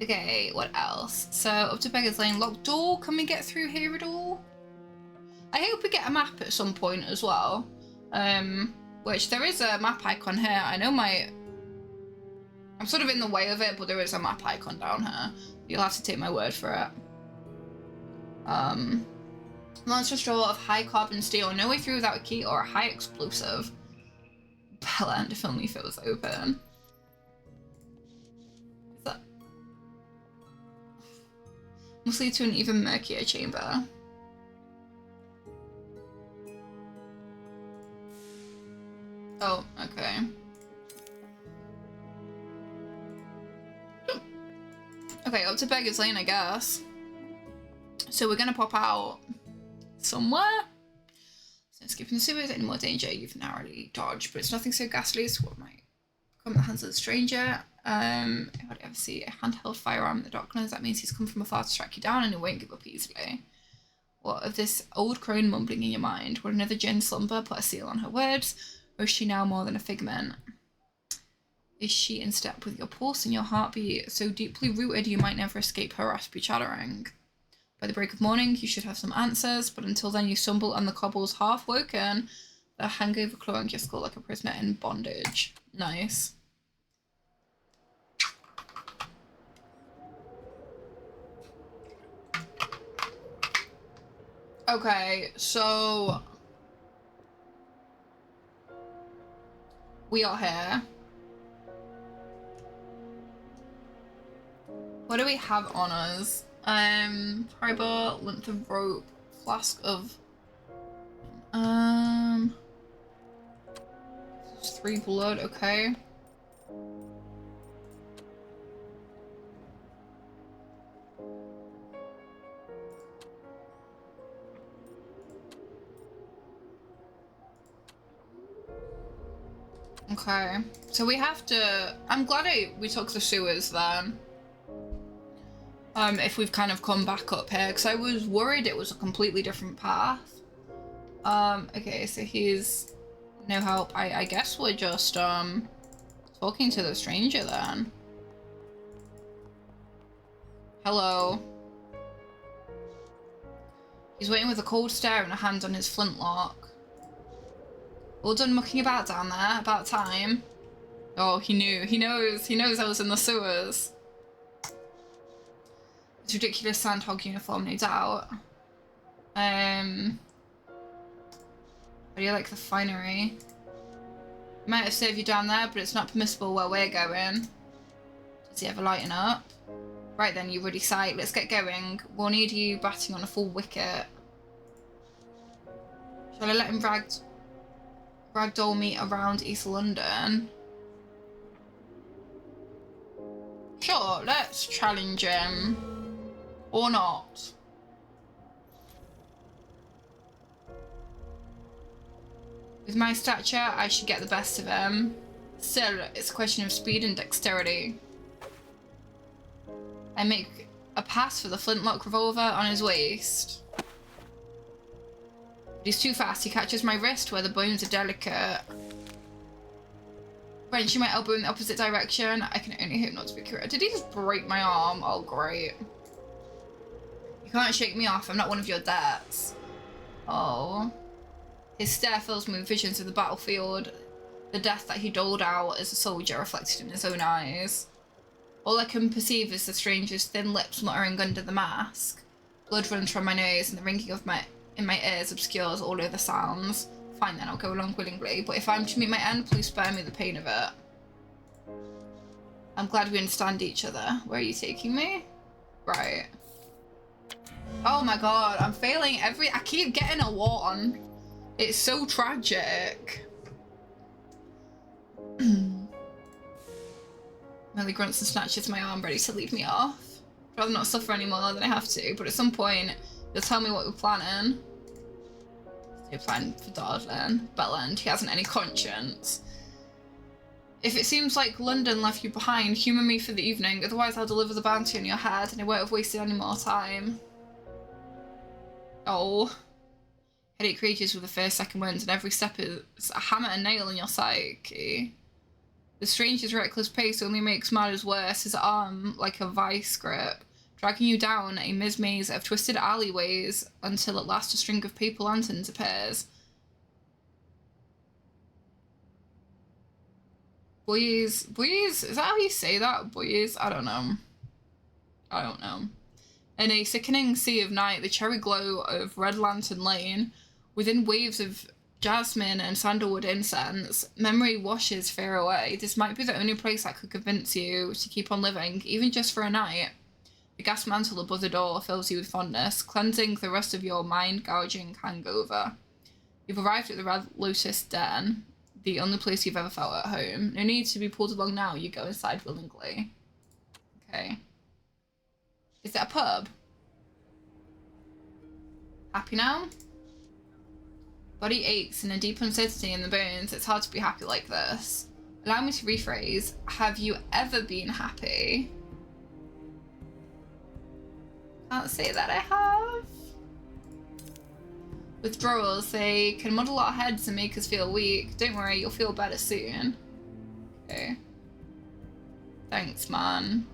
Okay, what else? So, up to Beggar's Lane. Locked door. Can we get through here at all? I hope we get a map at some point as well. Which, there is a map icon here. I know I'm sort of in the way of it, but there is a map icon down here. You'll have to take my word for it. Monstrous drawer of high carbon steel. No way through without a key or a high explosive. Bell end if only if it was open. Is that... must lead to an even murkier chamber. Oh, okay. Okay, up to Beggar's Lane, I guess. So we're gonna pop out somewhere. So skipping the sewers, any more danger you've narrowly dodged, but it's nothing so ghastly as what might come in the hands of the stranger. If I ever see a handheld firearm in the docklands, that means he's come from afar to track you down and he won't give up easily. What of this old crone mumbling in your mind? Would another gin slumber put a seal on her words? Or is she now more than a figment? Is she in step with your pulse and your heartbeat, so deeply rooted you might never escape her raspy chattering? By the break of morning, you should have some answers, but until then you stumble on the cobbles half woken, the hangover clawing your skull like a prisoner in bondage. Nice. Okay, so we are here. What do we have on us? Pry bar, length of rope, flask of 3 blood, okay. Okay, so we have to, I'm glad we took the sewers then. If we've kind of come back up here, because I was worried it was a completely different path. Okay, so he's no help. I guess we're just, talking to the stranger then. Hello. He's waiting with a cold stare and a hand on his flintlock. All done mucking about down there, about time. Oh, he knows I was in the sewers. It's ridiculous sandhog uniform, no doubt. How do you like the finery? Might have saved you down there, but it's not permissible where we're going. Does he ever lighten up? Right then, you ruddy sight, let's get going. We'll need you batting on a full wicket. Shall I let him ragdoll me around East London? Sure, let's challenge him. Or not. With my stature, I should get the best of him. Still, it's a question of speed and dexterity. I make a pass for the flintlock revolver on his waist. But he's too fast. He catches my wrist where the bones are delicate. Wrenching my elbow in the opposite direction. I can only hope not to be correct. Did he just break my arm? Oh, great. You can't shake me off. I'm not one of your debts. Oh. His stare fills me with visions of the battlefield. The death that he doled out as a soldier reflected in his own eyes. All I can perceive is the stranger's thin lips muttering under the mask. Blood runs from my nose and the ringing of in my ears obscures all other sounds. Fine then, I'll go along willingly, but if I'm to meet my end, please spare me the pain of it. I'm glad we understand each other. Where are you taking me? Right. Oh my god, I'm failing I keep getting a 1. It's so tragic. Melly grunts and snatches my arm, ready to leave me off. I'd rather not suffer any more than I have to, but at some point, you'll tell me what we're planning. You're planning for Dartland, Bellend. He hasn't any conscience. If it seems like London left you behind, humour me for the evening, otherwise I'll deliver the bounty on your head and I won't have wasted any more time. Oh. Headache creatures with the first, second winds, and every step is a hammer and nail in your psyche. The stranger's reckless pace only makes matters worse, his arm like a vice grip, dragging you down a maze of twisted alleyways until at last a string of paper lanterns appears. Boys, is that how you say that? Boys? I don't know. In a sickening sea of night, the cherry glow of Red Lantern Lane, within waves of jasmine and sandalwood incense, memory washes fear away. This might be the only place that could convince you to keep on living, even just for a night. The gas mantle above the door fills you with fondness, cleansing the rest of your mind-gouging hangover. You've arrived at the Red Lotus Den, the only place you've ever felt at home. No need to be pulled along now, you go inside willingly. Okay. Is that a pub? Happy now? Body aches and a deep uncertainty in the bones. It's hard to be happy like this. Allow me to rephrase. Have you ever been happy? Can't say that I have. Withdrawals, they can muddle our heads and make us feel weak. Don't worry, you'll feel better soon. Okay. Thanks, man.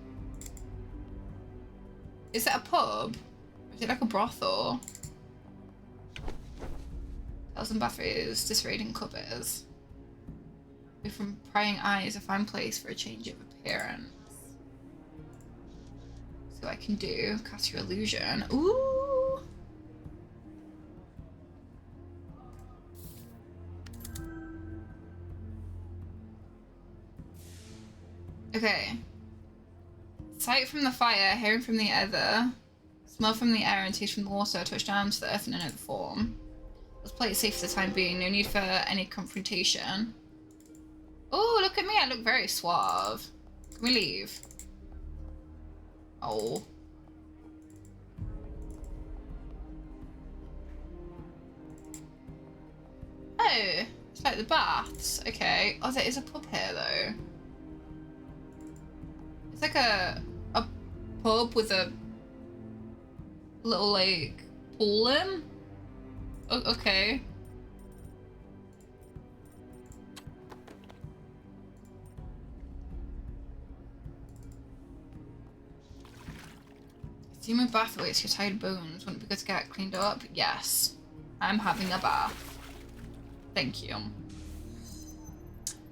Is it a pub? Is it like a brothel? Hotels and bathrooms, disrating cupboards. From prying eyes, a fine place for a change of appearance. See what I can do. Cast your illusion. Ooh! Okay. Sight from the fire, hearing from the ether, smell from the air, and taste from the water, touch down to the earth in another form. Let's play it safe for the time being. No need for any confrontation. Oh, look at me. I look very suave. Can we leave? Oh. Oh, it's like the baths. Okay. Oh, there is a pub here, though. It's like a pub with a little, like, pool in. Oh, okay. Steaming bath awaits your tired bones. Wouldn't it be good to get cleaned up? Yes. I'm having a bath. Thank you.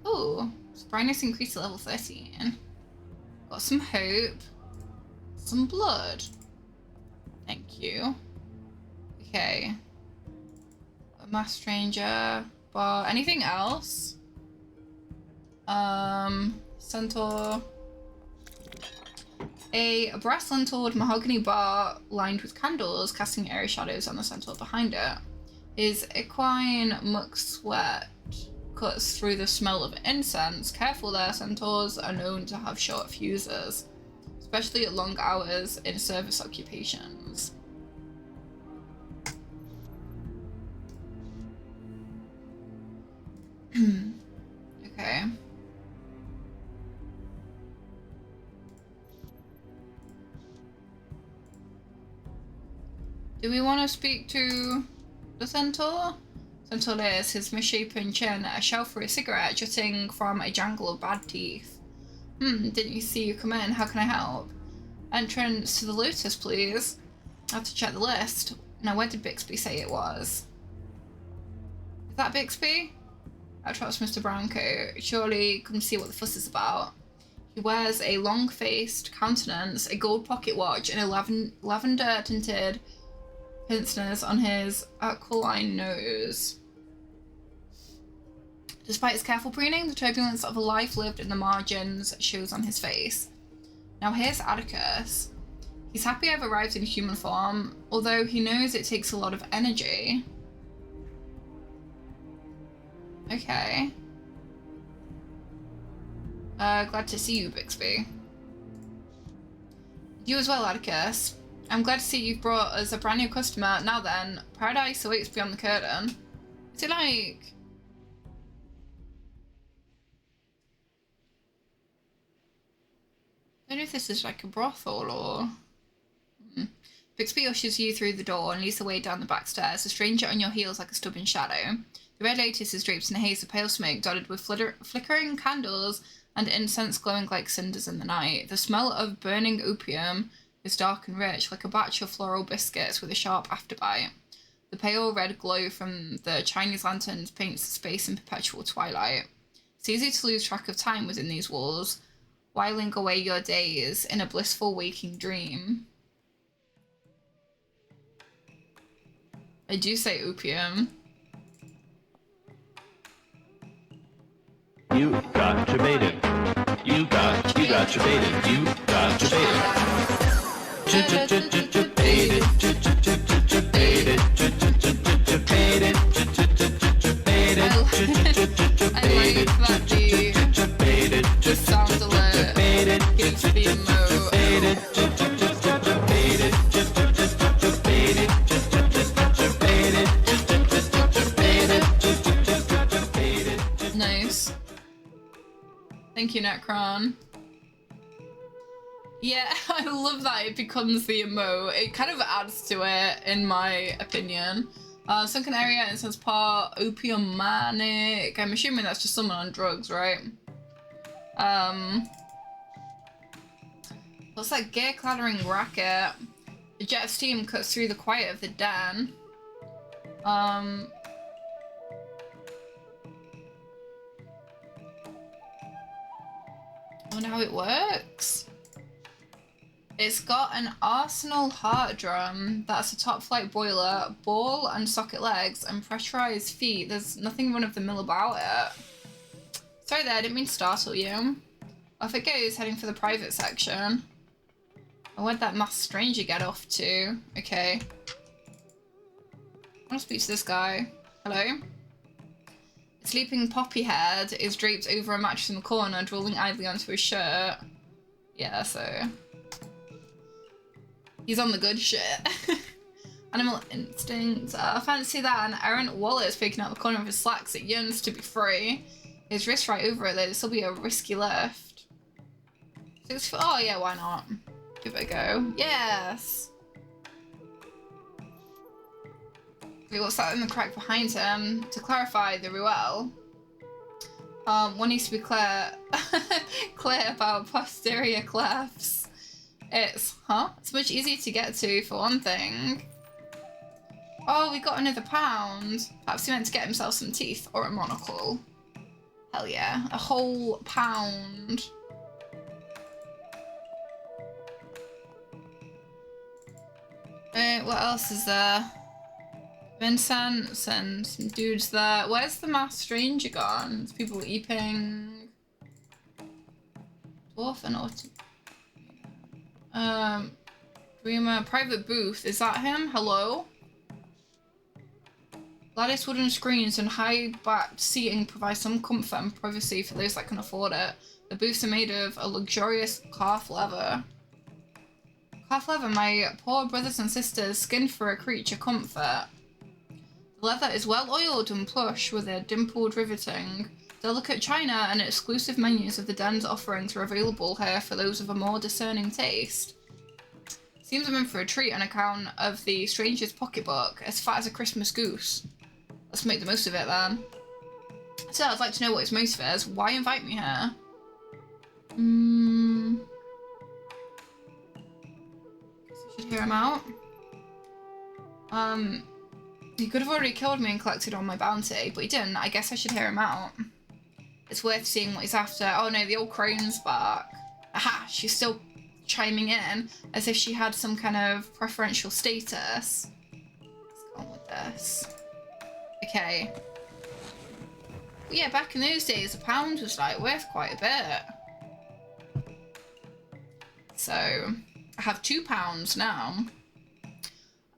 Oh, brightness increased to level 13. Got some hope. Some blood. Thank you. Okay. A mass stranger. Bar. Anything else? Centaur. A brass linteled mahogany bar lined with candles, casting airy shadows on the centaur behind it. His equine muck sweat cuts through the smell of incense. Careful there, centaurs are known to have short fuses, especially at long hours in service occupations. Okay. Do we want to speak to the centaur? Centaur lays his misshapen chin at a shelf for a cigarette, jutting from a jangle of bad teeth. Didn't you see you come in? How can I help? Entrance to the Lotus, please. I have to check the list. Now, where did Bixby say it was? Is that Bixby? I trust Mr. Browncoat. Surely come see what the fuss is about. He wears a long-faced countenance, a gold pocket watch, and a lavender-tinted pince-nez on his aquiline nose. Despite his careful preening, the turbulence of a life lived in the margins shows on his face. Now here's Atticus. He's happy I've arrived in human form, although he knows it takes a lot of energy. Okay. Glad to see you, Bixby. You as well, Atticus. I'm glad to see you've brought us a brand new customer. Now then, paradise awaits beyond the curtain. Is it like... I don't know if this is like a brothel or... Bixby ushers you through the door and leads the way down the back stairs, a stranger on your heels like a stubborn shadow. The Red Lotus is draped in a haze of pale smoke, dotted with flickering candles and incense glowing like cinders in the night. The smell of burning opium is dark and rich, like a batch of floral biscuits with a sharp afterbite. The pale red glow from the Chinese lanterns paints the space in perpetual twilight. It's easy to lose track of time within these walls, whiling away your days in a blissful waking dream. I do say opium. You got your baited. You got your baited. You got your baited. I like that the sound alert gives the emote. Nice. Thank you, Necron. Yeah, I love that it becomes the emote. It kind of adds to it, in my opinion. Sunken area, it says part opium manic. I'm assuming that's just someone on drugs, right? Looks like gear clattering racket. A jet of steam cuts through the quiet of the den. I wonder how it works. It's got an arsenal heart drum that's a top flight boiler, ball and socket legs, and pressurized feet. There's nothing run-of-the-mill about it. Sorry there, I didn't mean to startle you. Off it goes, heading for the private section. And where'd that masked stranger get off to? Okay. I want to speak to this guy. Hello? A sleeping poppy head is draped over a mattress in the corner, drooling idly onto his shirt. Yeah, so... he's on the good shit. Animal instinct. I fancy that an errant wallet is peeking out the corner of his slacks. It yearns to be free. His wrist right over it, though. This will be a risky lift. Oh yeah, why not? Give it a go. Yes! Okay, what's that in the crack behind him? To clarify the Ruel. One needs to be clear about posterior clefts. It's much easier to get to, for one thing. Oh, we got another pound. Perhaps he meant to get himself some teeth or a monocle. Hell yeah, a whole pound. What else is there? Vincent and some dudes there. Where's the masked stranger gone? There's people eating. Dwarf and Dreamer, private booth. Is that him? Hello? Lattice wooden screens and high-backed seating provide some comfort and privacy for those that can afford it. The booths are made of a luxurious calf leather. Calf leather, my poor brothers and sisters, skinned for a creature comfort. The leather is well oiled and plush with a dimpled riveting. Delicate china and exclusive menus of the den's offerings are available here for those of a more discerning taste. Seems I'm in for a treat on account of the stranger's pocketbook, as fat as a Christmas goose. Let's make the most of it then. So I'd like to know what his motive is. Why invite me here? Guess I should hear him out. He could have already killed me and collected on my bounty, but he didn't. I guess I should hear him out. It's worth seeing what he's after. Oh no, the old crone's back. Aha, she's still chiming in as if she had some kind of preferential status. Let's go on with this. Okay. But yeah, back in those days, a pound was like worth quite a bit. So I have £2 now.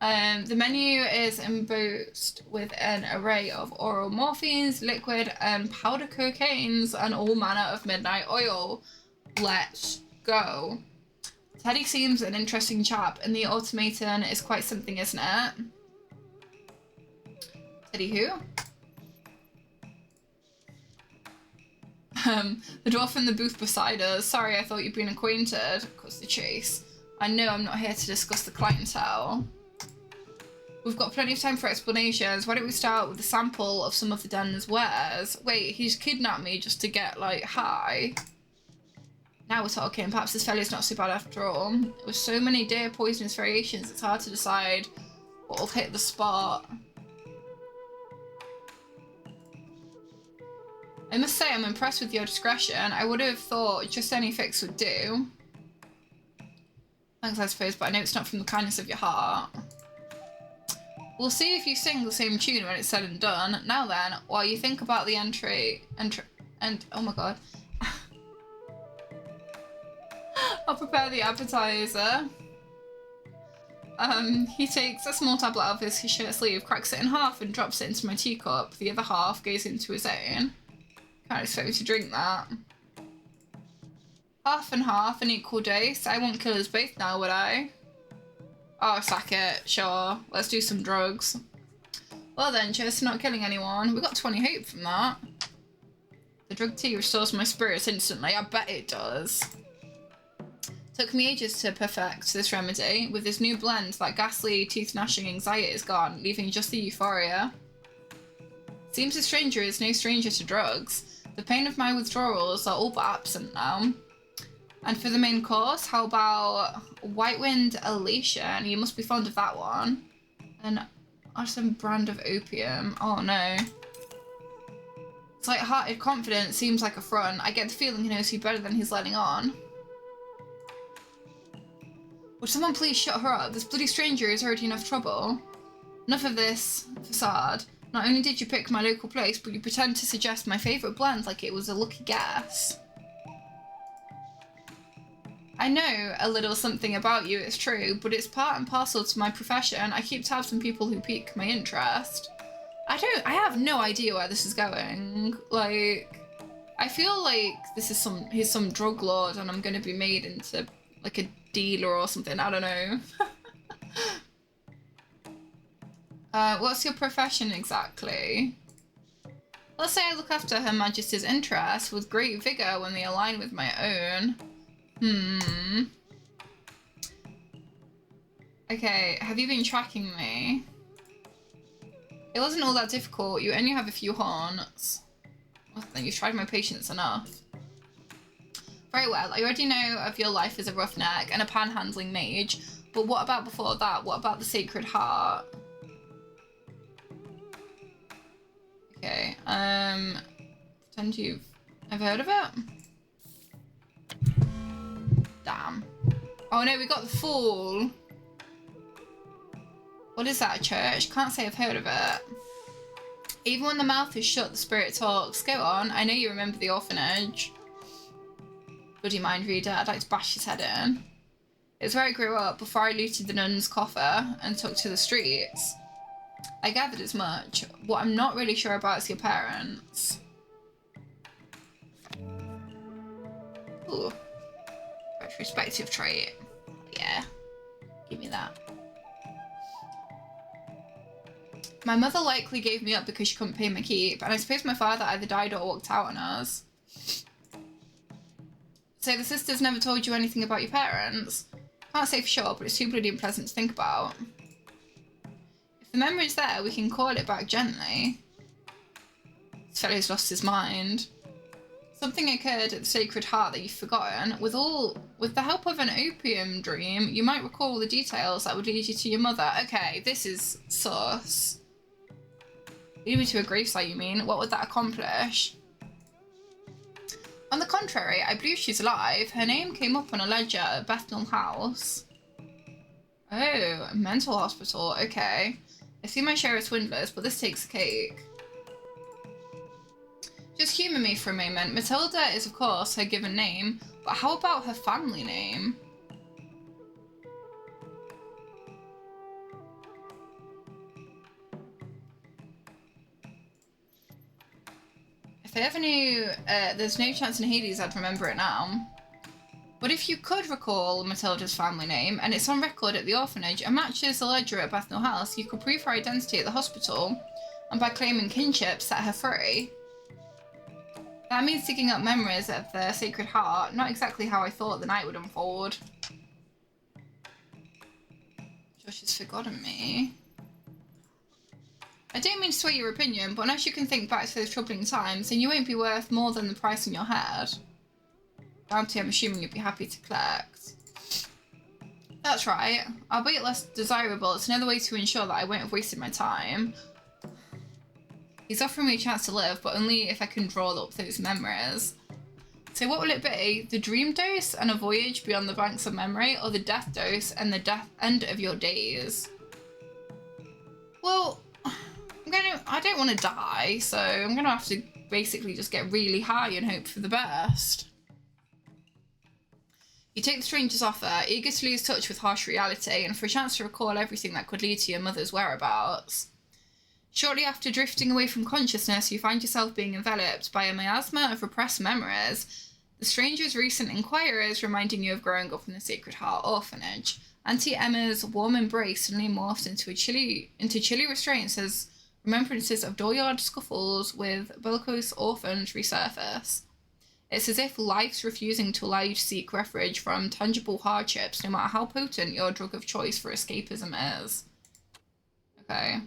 The menu is embossed with an array of oral morphines, liquid and powder cocaines, and all manner of midnight oil. Let's go. Teddy seems an interesting chap, and the automaton is quite something, isn't it? Teddy who? The dwarf in the booth beside us. Sorry, I thought you'd been acquainted. Cuts the chase. I know I'm not here to discuss the clientele. We've got plenty of time for explanations. Why don't we start with a sample of some of the den's wares? Wait, he's kidnapped me just to get, like, high. Now we're talking. Perhaps this fellow's not so bad after all. With so many dear poisonous variations, it's hard to decide what'll hit the spot. I must say I'm impressed with your discretion. I would have thought just any fix would do. Thanks, I suppose, but I know it's not from the kindness of your heart. We'll see if you sing the same tune when it's said and done. Now then, while you think about the oh my god. I'll prepare the appetizer. He takes a small tablet out of his shirt sleeve, cracks it in half and drops it into my teacup. The other half goes into his own. Can't expect me to drink that. Half and half, an equal dose. I won't kill us both now, would I? Oh, sack it. Sure. Let's do some drugs. Well then, cheers to not killing anyone. We got 20 hope from that. The drug tea restores my spirits instantly. I bet it does. Took me ages to perfect this remedy. With this new blend, that ghastly, teeth-gnashing anxiety is gone, leaving just the euphoria. Seems a stranger is no stranger to drugs. The pain of my withdrawals are all but absent now. And for the main course, how about White Wind Elation? You must be fond of that one. And some brand of opium. Oh no. It's light-hearted confidence seems like a front. I get the feeling he knows you better than he's letting on. Would someone please shut her up? This bloody stranger is already enough trouble. Enough of this facade. Not only did you pick my local place, but you pretend to suggest my favourite blend like it was a lucky guess. I know a little something about you, it's true, but it's part and parcel to my profession. I keep tabs on people who pique my interest. I have no idea where this is going. Like, I feel like this is he's some drug lord and I'm gonna be made into like a dealer or something, I don't know. What's your profession exactly? Let's say I look after Her Majesty's interests with great vigour when they align with my own. Okay, have you been tracking me? It wasn't all that difficult. You only have a few haunts. Well, then you've tried my patience enough. Very well, I already know of your life as a roughneck and a panhandling mage, but what about before that? What about the Sacred Heart? Okay, pretend you've never heard of it? Damn. Oh no, we got the Fool. What is that, a church? Can't say I've heard of it. Even when the mouth is shut, the spirit talks. Go on, I know you remember the orphanage. Bloody mind reader, I'd like to bash his head in. It's where I grew up before I looted the nun's coffer and took to the streets. I gathered as much. What I'm not really sure about is your parents. Ooh. Retrospective trait. Yeah. Give me that. My mother likely gave me up because she couldn't pay my keep, and I suppose my father either died or walked out on us. So the sisters never told you anything about your parents? Can't say for sure, but it's too bloody unpleasant to think about. If the memory's there, we can call it back gently. This fellow's lost his mind. Something occurred at the Sacred Heart that you've forgotten. With the help of an opium dream, you might recall the details that would lead you to your mother. Okay, this is sus. Lead me to a gravesite, you mean? What would that accomplish? On the contrary, I believe she's alive. Her name came up on a ledger at Bethnal House. Oh, a mental hospital. Okay. I see my share of swindlers, but this takes the cake. Just humour me for a moment. Matilda is, of course, her given name, but how about her family name? If I ever knew there's no chance in Hades I'd remember it now. But if you could recall Matilda's family name, and it's on record at the orphanage, and matches the ledger at Bethnal House, you could prove her identity at the hospital, and by claiming kinship, set her free. That means digging up memories of the Sacred Heart, not exactly how I thought the night would unfold. Josh has forgotten me. I don't mean to sway your opinion, but unless you can think back to those troubling times, then you won't be worth more than the price on your head. Bounty I'm assuming you'd be happy to collect. That's right. Albeit less desirable, it's another way to ensure that I won't have wasted my time. He's offering me a chance to live, but only if I can draw up those memories. So what will it be? The dream dose and a voyage beyond the banks of memory, or the death dose and the end of your days? Well, I don't want to die, so I'm gonna have to basically just get really high and hope for the best. You take the stranger's offer, eager to lose touch with harsh reality and for a chance to recall everything that could lead to your mother's whereabouts. Shortly after drifting away from consciousness, you find yourself being enveloped by a miasma of repressed memories. The stranger's recent inquiries reminding you of growing up in the Sacred Heart orphanage. Auntie Emma's warm embrace suddenly morphs into chilly restraints as remembrances of dooryard scuffles with bellicose orphans resurface. It's as if life's refusing to allow you to seek refuge from tangible hardships, no matter how potent your drug of choice for escapism is. Okay.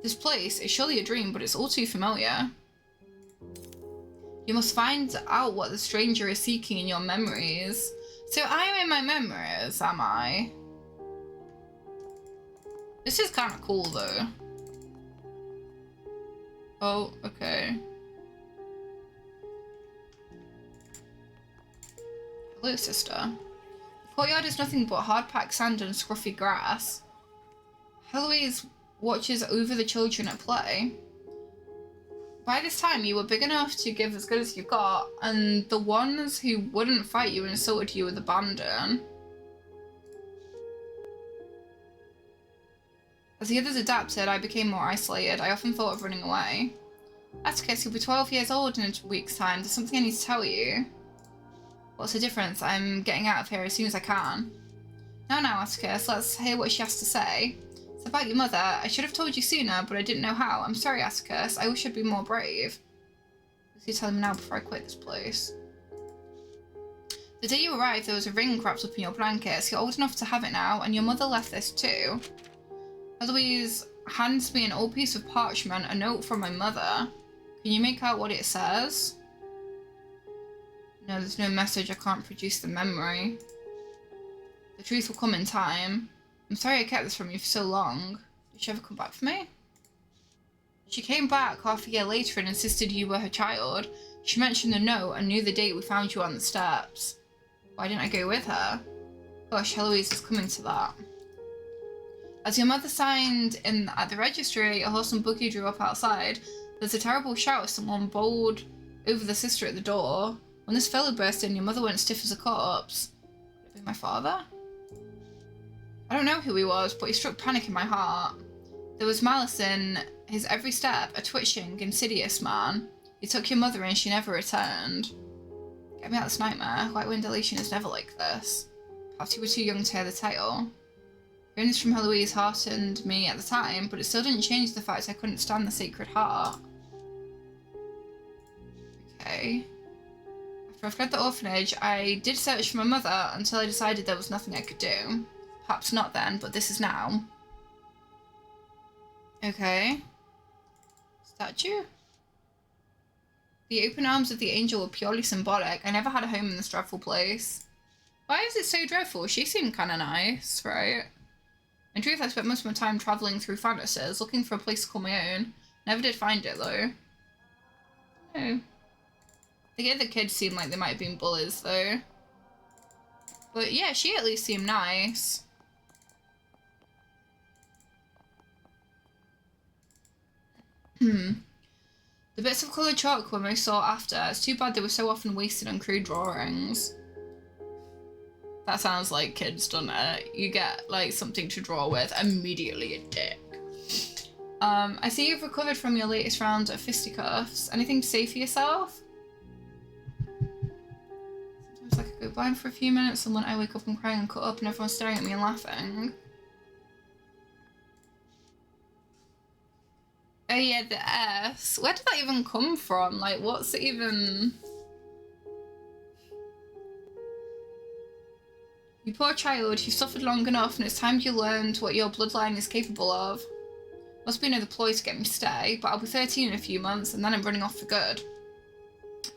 This place is surely a dream, but it's all too familiar. You must find out what the stranger is seeking in your memories. So I'm in my memories, am I? This is kind of cool, though. Oh, okay. Hello, sister. The courtyard is nothing but hard-packed sand and scruffy grass. Heloise watches over the children at play. By this time, you were big enough to give as good as you got, and the ones who wouldn't fight you and insulted you with abandon. As the others adapted, I became more isolated. I often thought of running away. Atticus, you'll be 12 years old in a week's time. There's something I need to tell you. What's the difference? I'm getting out of here as soon as I can. Now, Atticus, let's hear what she has to say. It's about your mother. I should have told you sooner, but I didn't know how. I'm sorry, Atticus. I wish I'd been more brave. You tell me now before I quit this place. The day you arrived, there was a ring wrapped up in your blankets. You're old enough to have it now, and your mother left this too. Eloise hands me an old piece of parchment, a note from my mother. Can you make out what it says? No, there's no message. I can't produce the memory. The truth will come in time. I'm sorry I kept this from you for so long. Did she ever come back for me? She came back half a year later and insisted you were her child. She mentioned the note and knew the date we found you on the steps. Why didn't I go with her? Gosh, Eloise is coming to that. As your mother signed in at the registry, a horse and buggy drew up outside. There's a terrible shout as someone bowled over the sister at the door. When this fellow burst in, your mother went stiff as a corpse. Could it be my father? I don't know who he was, but he struck panic in my heart. There was malice in his every step, a twitching, insidious man. He took your mother and she never returned. Get me out of this nightmare. White Wind Elation is never like this. Perhaps you were too young to hear the tale. Hearing this from Heloise heartened me at the time, but it still didn't change the fact I couldn't stand the Sacred Heart. Okay. After I fled the orphanage, I did search for my mother until I decided there was nothing I could do. Perhaps not then, but this is now. Okay. Statue? The open arms of the angel were purely symbolic. I never had a home in this dreadful place. Why is it so dreadful? She seemed kind of nice, right? In truth, I spent most of my time travelling through fantasies, looking for a place to call my own. Never did find it, though. Oh. The other kids seemed like they might have been bullies, though. But yeah, she at least seemed nice. The bits of coloured chalk were most sought after. It's too bad they were so often wasted on crude drawings. That sounds like kids, doesn't it? You get, like, something to draw with, immediately a dick. I see you've recovered from your latest round of fisticuffs. Anything to say for yourself? Sometimes I could go blind for a few minutes and when I wake up I'm crying and cut up and everyone's staring at me and laughing. Oh yeah, the S. Where did that even come from? Like, what's it even... You poor child, you've suffered long enough and it's time you learned what your bloodline is capable of. Must be another ploy to get me to stay, but I'll be 13 in a few months and then I'm running off for good.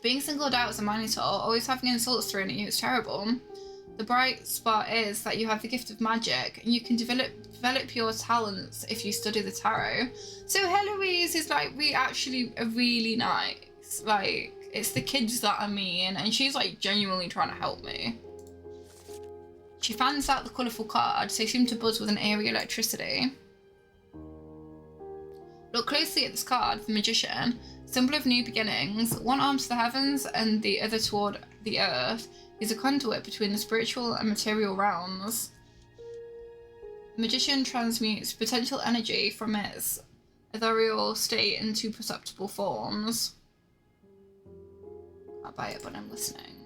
Being singled out as a minotaur, always having insults thrown at you is terrible. The bright spot is that you have the gift of magic and you can develop your talents if you study the tarot. So Heloise is like, we actually are really nice. Like, it's the kids that are mean and she's like genuinely trying to help me. She fans out the colourful cards. They seem to buzz with an eerie electricity. Look closely at this card, the Magician, symbol of new beginnings. One arm to the heavens and the other toward the earth. Is a conduit between the spiritual and material realms. The Magician transmutes potential energy from its ethereal state into perceptible forms. I'll buy it, but I'm listening.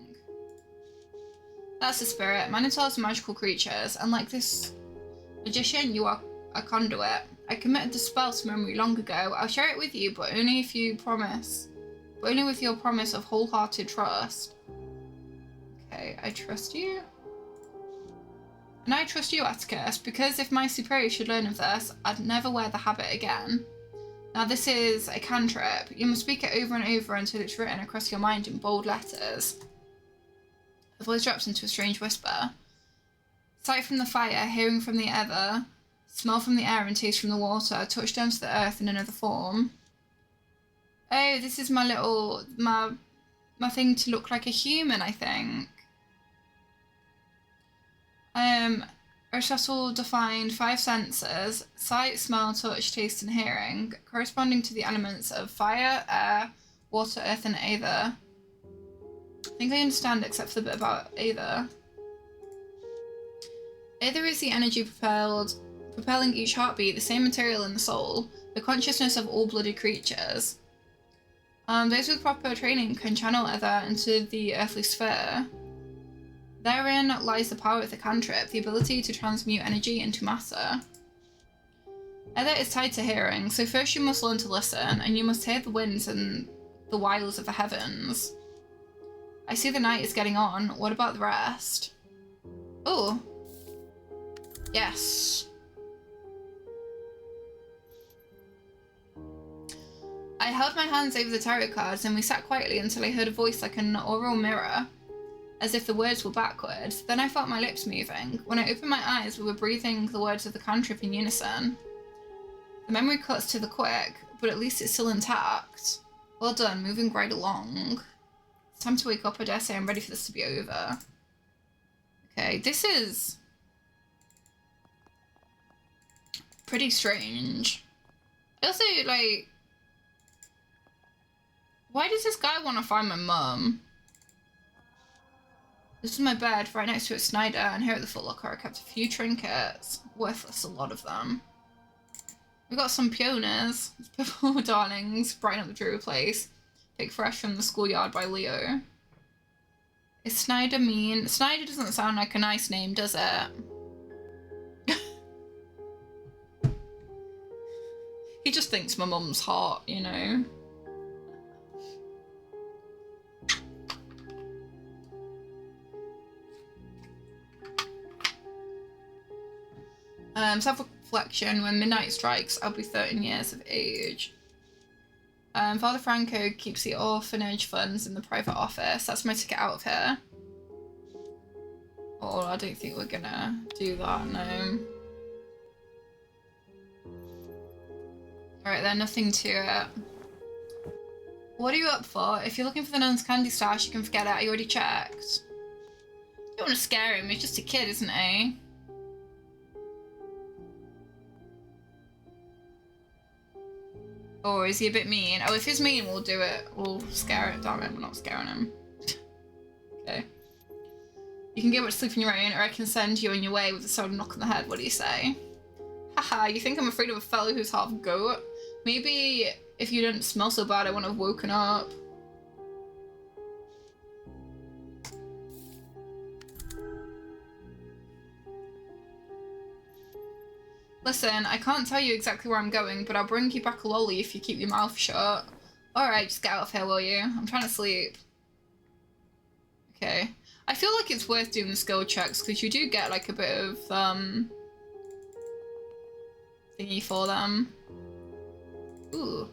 That's the spirit. Minotaurs are magical creatures, and like this Magician, you are a conduit. I committed the spell to memory long ago. I'll share it with you, but only if you promise. But only with your promise of wholehearted trust. Okay, I trust you. And I trust you, Atticus, because if my superior should learn of this, I'd never wear the habit again. Now this is a cantrip. You must speak it over and over until it's written across your mind in bold letters. The voice drops into a strange whisper. Sight from the fire, hearing from the ether, smell from the air and taste from the water, touch down to the earth in another form. Oh, this is my little, my thing to look like a human, I think. Aristotle defined 5 senses: sight, smell, touch, taste, and hearing, corresponding to the elements of fire, air, water, earth, and aether. I think I understand except for the bit about aether. Aether is the energy propelling each heartbeat, the same material in the soul, the consciousness of all blooded creatures. Those with proper training can channel aether into the earthly sphere. Therein lies the power of the cantrip, the ability to transmute energy into matter. Aether is tied to hearing, so first you must learn to listen, and you must hear the winds and the wiles of the heavens. I see the night is getting on. What about the rest? Oh. Yes. I held my hands over the tarot cards and we sat quietly until I heard a voice like an oral mirror, as if the words were backwards. Then I felt my lips moving. When I opened my eyes, we were breathing the words of the cantrip in unison. The memory cuts to the quick, but at least it's still intact. Well done, moving right along. It's time to wake up, I dare say I'm ready for this to be over. Okay, this is pretty strange. Also, like, why does this guy want to find my mum? This is my bed, right next to it Snyder, and here at the Foot Locker I kept a few trinkets. Worthless, a lot of them. We got some peonies, purple darlings, brighten up the dreary place. Picked fresh from the schoolyard by Leo. Is Snyder mean? Snyder doesn't sound like a nice name, does it? He just thinks my mum's hot, you know? Self-reflection. When midnight strikes, I'll be 13 years of age. Father Franco keeps the orphanage funds in the private office. That's my ticket out of here. Oh, I don't think we're gonna do that, no. Alright then, nothing to it. What are you up for? If you're looking for the nun's candy stash, you can forget it. I already checked. You don't want to scare him. He's just a kid, isn't he? Or is he a bit mean? Oh, if he's mean, we'll do it. We'll scare it. Damn it, we're not scaring him. Okay. You can get much sleep in your own, or I can send you on your way with a sudden knock on the head. What do you say? Haha, you think I'm afraid of a fellow who's half goat? Maybe if you didn't smell so bad, I wouldn't have woken up. Listen, I can't tell you exactly where I'm going, but I'll bring you back a lolly if you keep your mouth shut. Alright, just get out of here, will you? I'm trying to sleep. Okay. I feel like it's worth doing the skill checks, because you do get, like, a bit of, thingy for them. Ooh.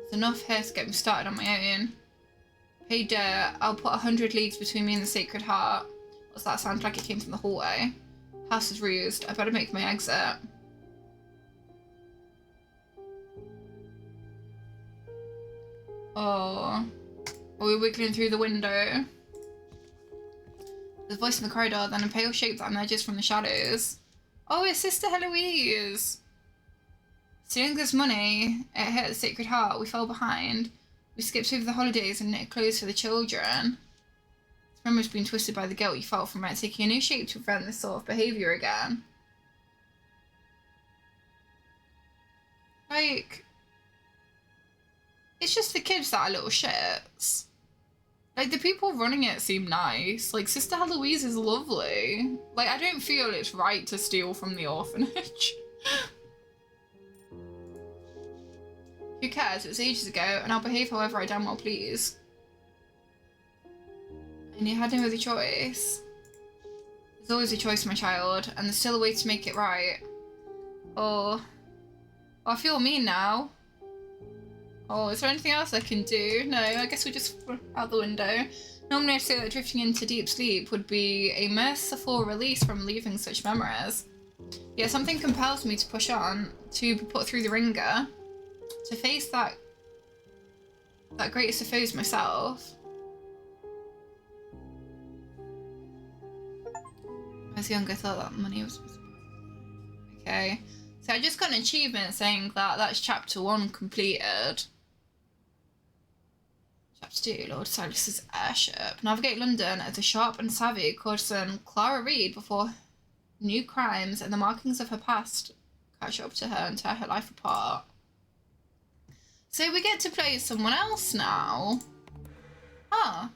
There's enough here to get me started on my own. Hey, Dare, I'll put 100 leagues between me and the Sacred Heart. What's that sound like? It came from the hallway. House is reused. I better make my exit. Oh. Are we wiggling through the window? There's a voice in the corridor, then a pale shape that emerges from the shadows. Oh, it's Sister Heloise! Stealing this money, it hit the Sacred Heart. We fell behind. We skipped over the holidays and knit clothes for the children. This memory's been twisted by the guilt you felt from it, taking a new shape to prevent this sort of behaviour again. Like, it's just the kids that are little shits. Like, the people running it seem nice. Like, Sister Heloise is lovely. Like, I don't feel it's right to steal from the orphanage. Who cares? It was ages ago, and I'll behave however I damn well please. And you had no other choice. There's always a choice, my child, and there's still a way to make it right. Oh, I feel mean now. Oh, is there anything else I can do? No, I guess we're just out the window. Normally I'd say that drifting into deep sleep would be a merciful release from leaving such memories. Yet something compels me to push on, to be put through the ringer, to face that greatest of foes myself. I was young, I thought that money was... Okay. So I just got an achievement saying that that's chapter 1 completed. Chapter 2, Lord Silas's airship. Navigate London as a sharp and savvy courtesan Clara Reed before new crimes and the markings of her past catch up to her and tear her life apart. So we get to play someone else now. Huh.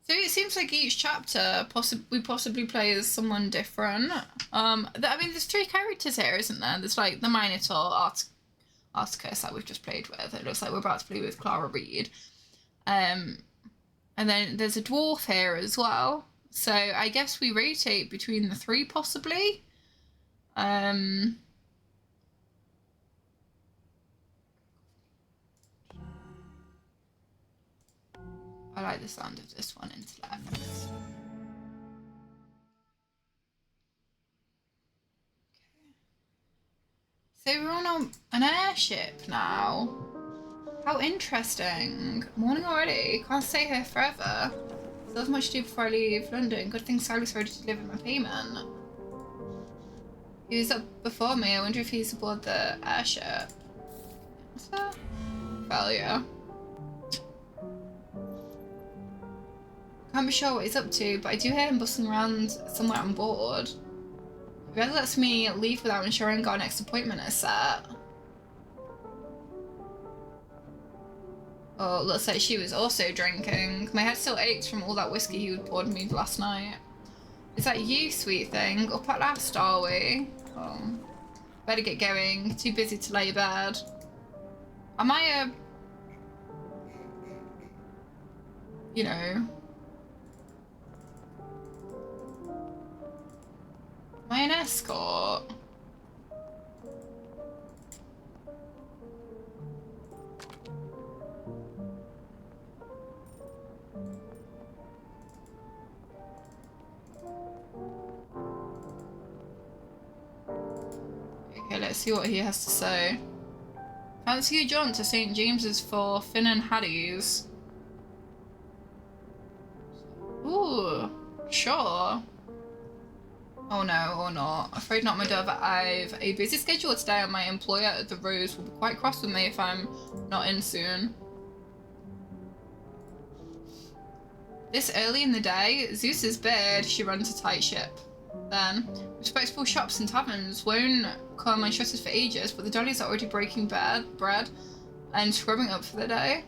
So it seems like each chapter we possibly play as someone different. I mean, there's 3 characters here, isn't there? There's like the Minotaur, Articus that we've just played with. It looks like we're about to play with Clara Reed. And then there's a dwarf here as well. So I guess we rotate between the 3 possibly. I like the sound of this one intellect. So we're on an airship now. How interesting. Morning already. Can't stay here forever. Still have much to do before I leave London. Good thing Sally's ready to deliver my payment. He was up before me. I wonder if he's aboard the airship. What's that? Failure. Can't be sure what he's up to, but I do hear him bustling around somewhere on board. He rather lets me leave without ensuring our next appointment is set. Oh, looks like she was also drinking. My head still aches from all that whiskey he poured me last night. Is that you, sweet thing? Up at last, are we? Oh. Better get going. Too busy to lay bed. Am I a... You know... Am I an escort? Okay, let's see what he has to say. Fancy a jaunt to St. James's for Finn and Hattie's. Ooh, sure. Oh no, or not. Afraid not, my dove. I've a busy schedule today and my employer at the Rose will be quite cross with me if I'm not in soon. This early in the day, Zeus's bird, she runs a tight ship. Then, respectable shops and taverns won't come and shutters for ages, but the dollies are already breaking bread and scrubbing up for the day.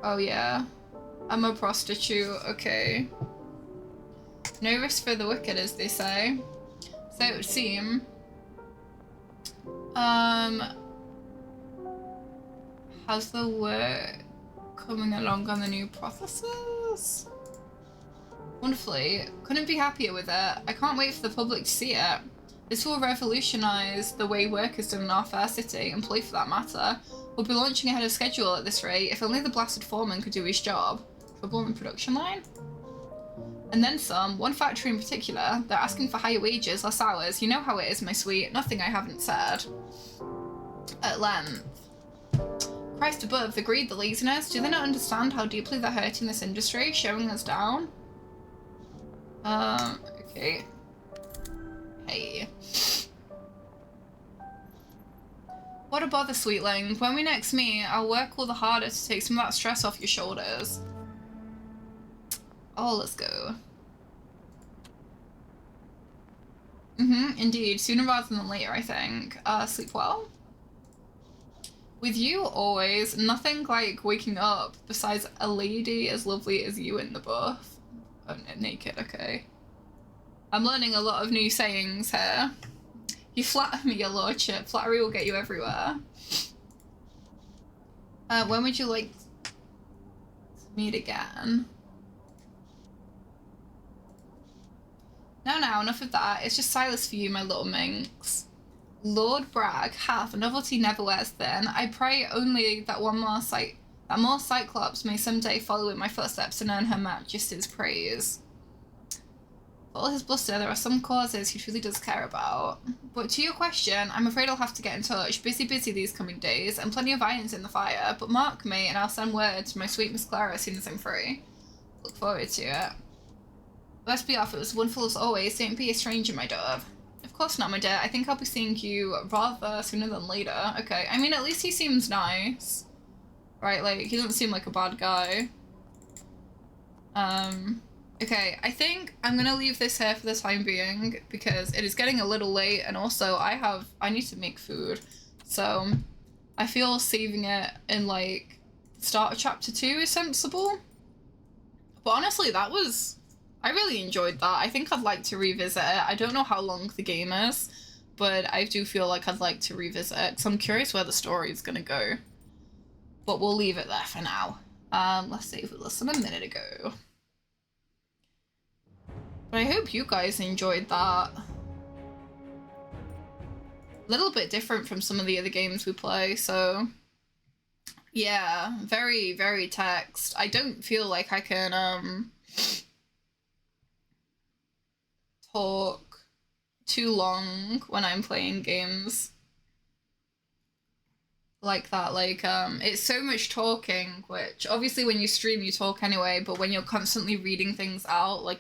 Oh yeah. I'm a prostitute, okay. No risk for the wicked, as they say. So it would seem. How's the work coming along on the new processes? Wonderfully. Couldn't be happier with it. I can't wait for the public to see it. This will revolutionise the way work is done in our fair city, and play for that matter. We'll be launching ahead of schedule at this rate. If only the blasted foreman could do his job. Trouble on the production line? And then some. One factory in particular, they're asking for higher wages, less hours. You know how it is, my sweet. Nothing I haven't said. At length. Christ above, the greed, the laziness. Do they not understand how deeply they're hurting this industry, showing us down? Okay. Hey. What a bother, sweetling. When we next meet, I'll work all the harder to take some of that stress off your shoulders. Oh, let's go. Indeed. Sooner rather than later, I think. Sleep well? With you, always. Nothing like waking up besides a lady as lovely as you in the buff. Oh, naked, okay. I'm learning a lot of new sayings here. You flatter me, your lordship. Flattery will get you everywhere. When would you like to meet again? Now, enough of that. It's just Silas for you, my little minx. Lord Bragg hath a novelty never wears thin. I pray only that more Cyclops may someday follow in my footsteps and earn her majesty's praise. For all his bluster, there are some causes he truly does care about. But to your question, I'm afraid I'll have to get in touch. Busy these coming days, and plenty of irons in the fire. But mark me, and I'll send word to my sweet Miss Clara as soon as I'm free. Look forward to it. Let's be off. It was wonderful as always. Don't be a stranger, my dove. Of course not, my dear. I think I'll be seeing you rather sooner than later. Okay. I mean, at least he seems nice. Right, like, he doesn't seem like a bad guy. Okay, I think I'm gonna leave this here for the time being because it is getting a little late and also I need to make food. So I feel saving it in like start of chapter 2 is sensible. But honestly, I really enjoyed that. I think I'd like to revisit it. I don't know how long the game is, but I do feel like I'd like to revisit it because I'm curious where the story is gonna go. But we'll leave it there for now. Let's see if we listened a minute ago. But I hope you guys enjoyed that. A little bit different from some of the other games we play, so yeah, very, very text. I don't feel like I can talk too long when I'm playing games like that. Like it's so much talking, which obviously when you stream you talk anyway, but when you're constantly reading things out, like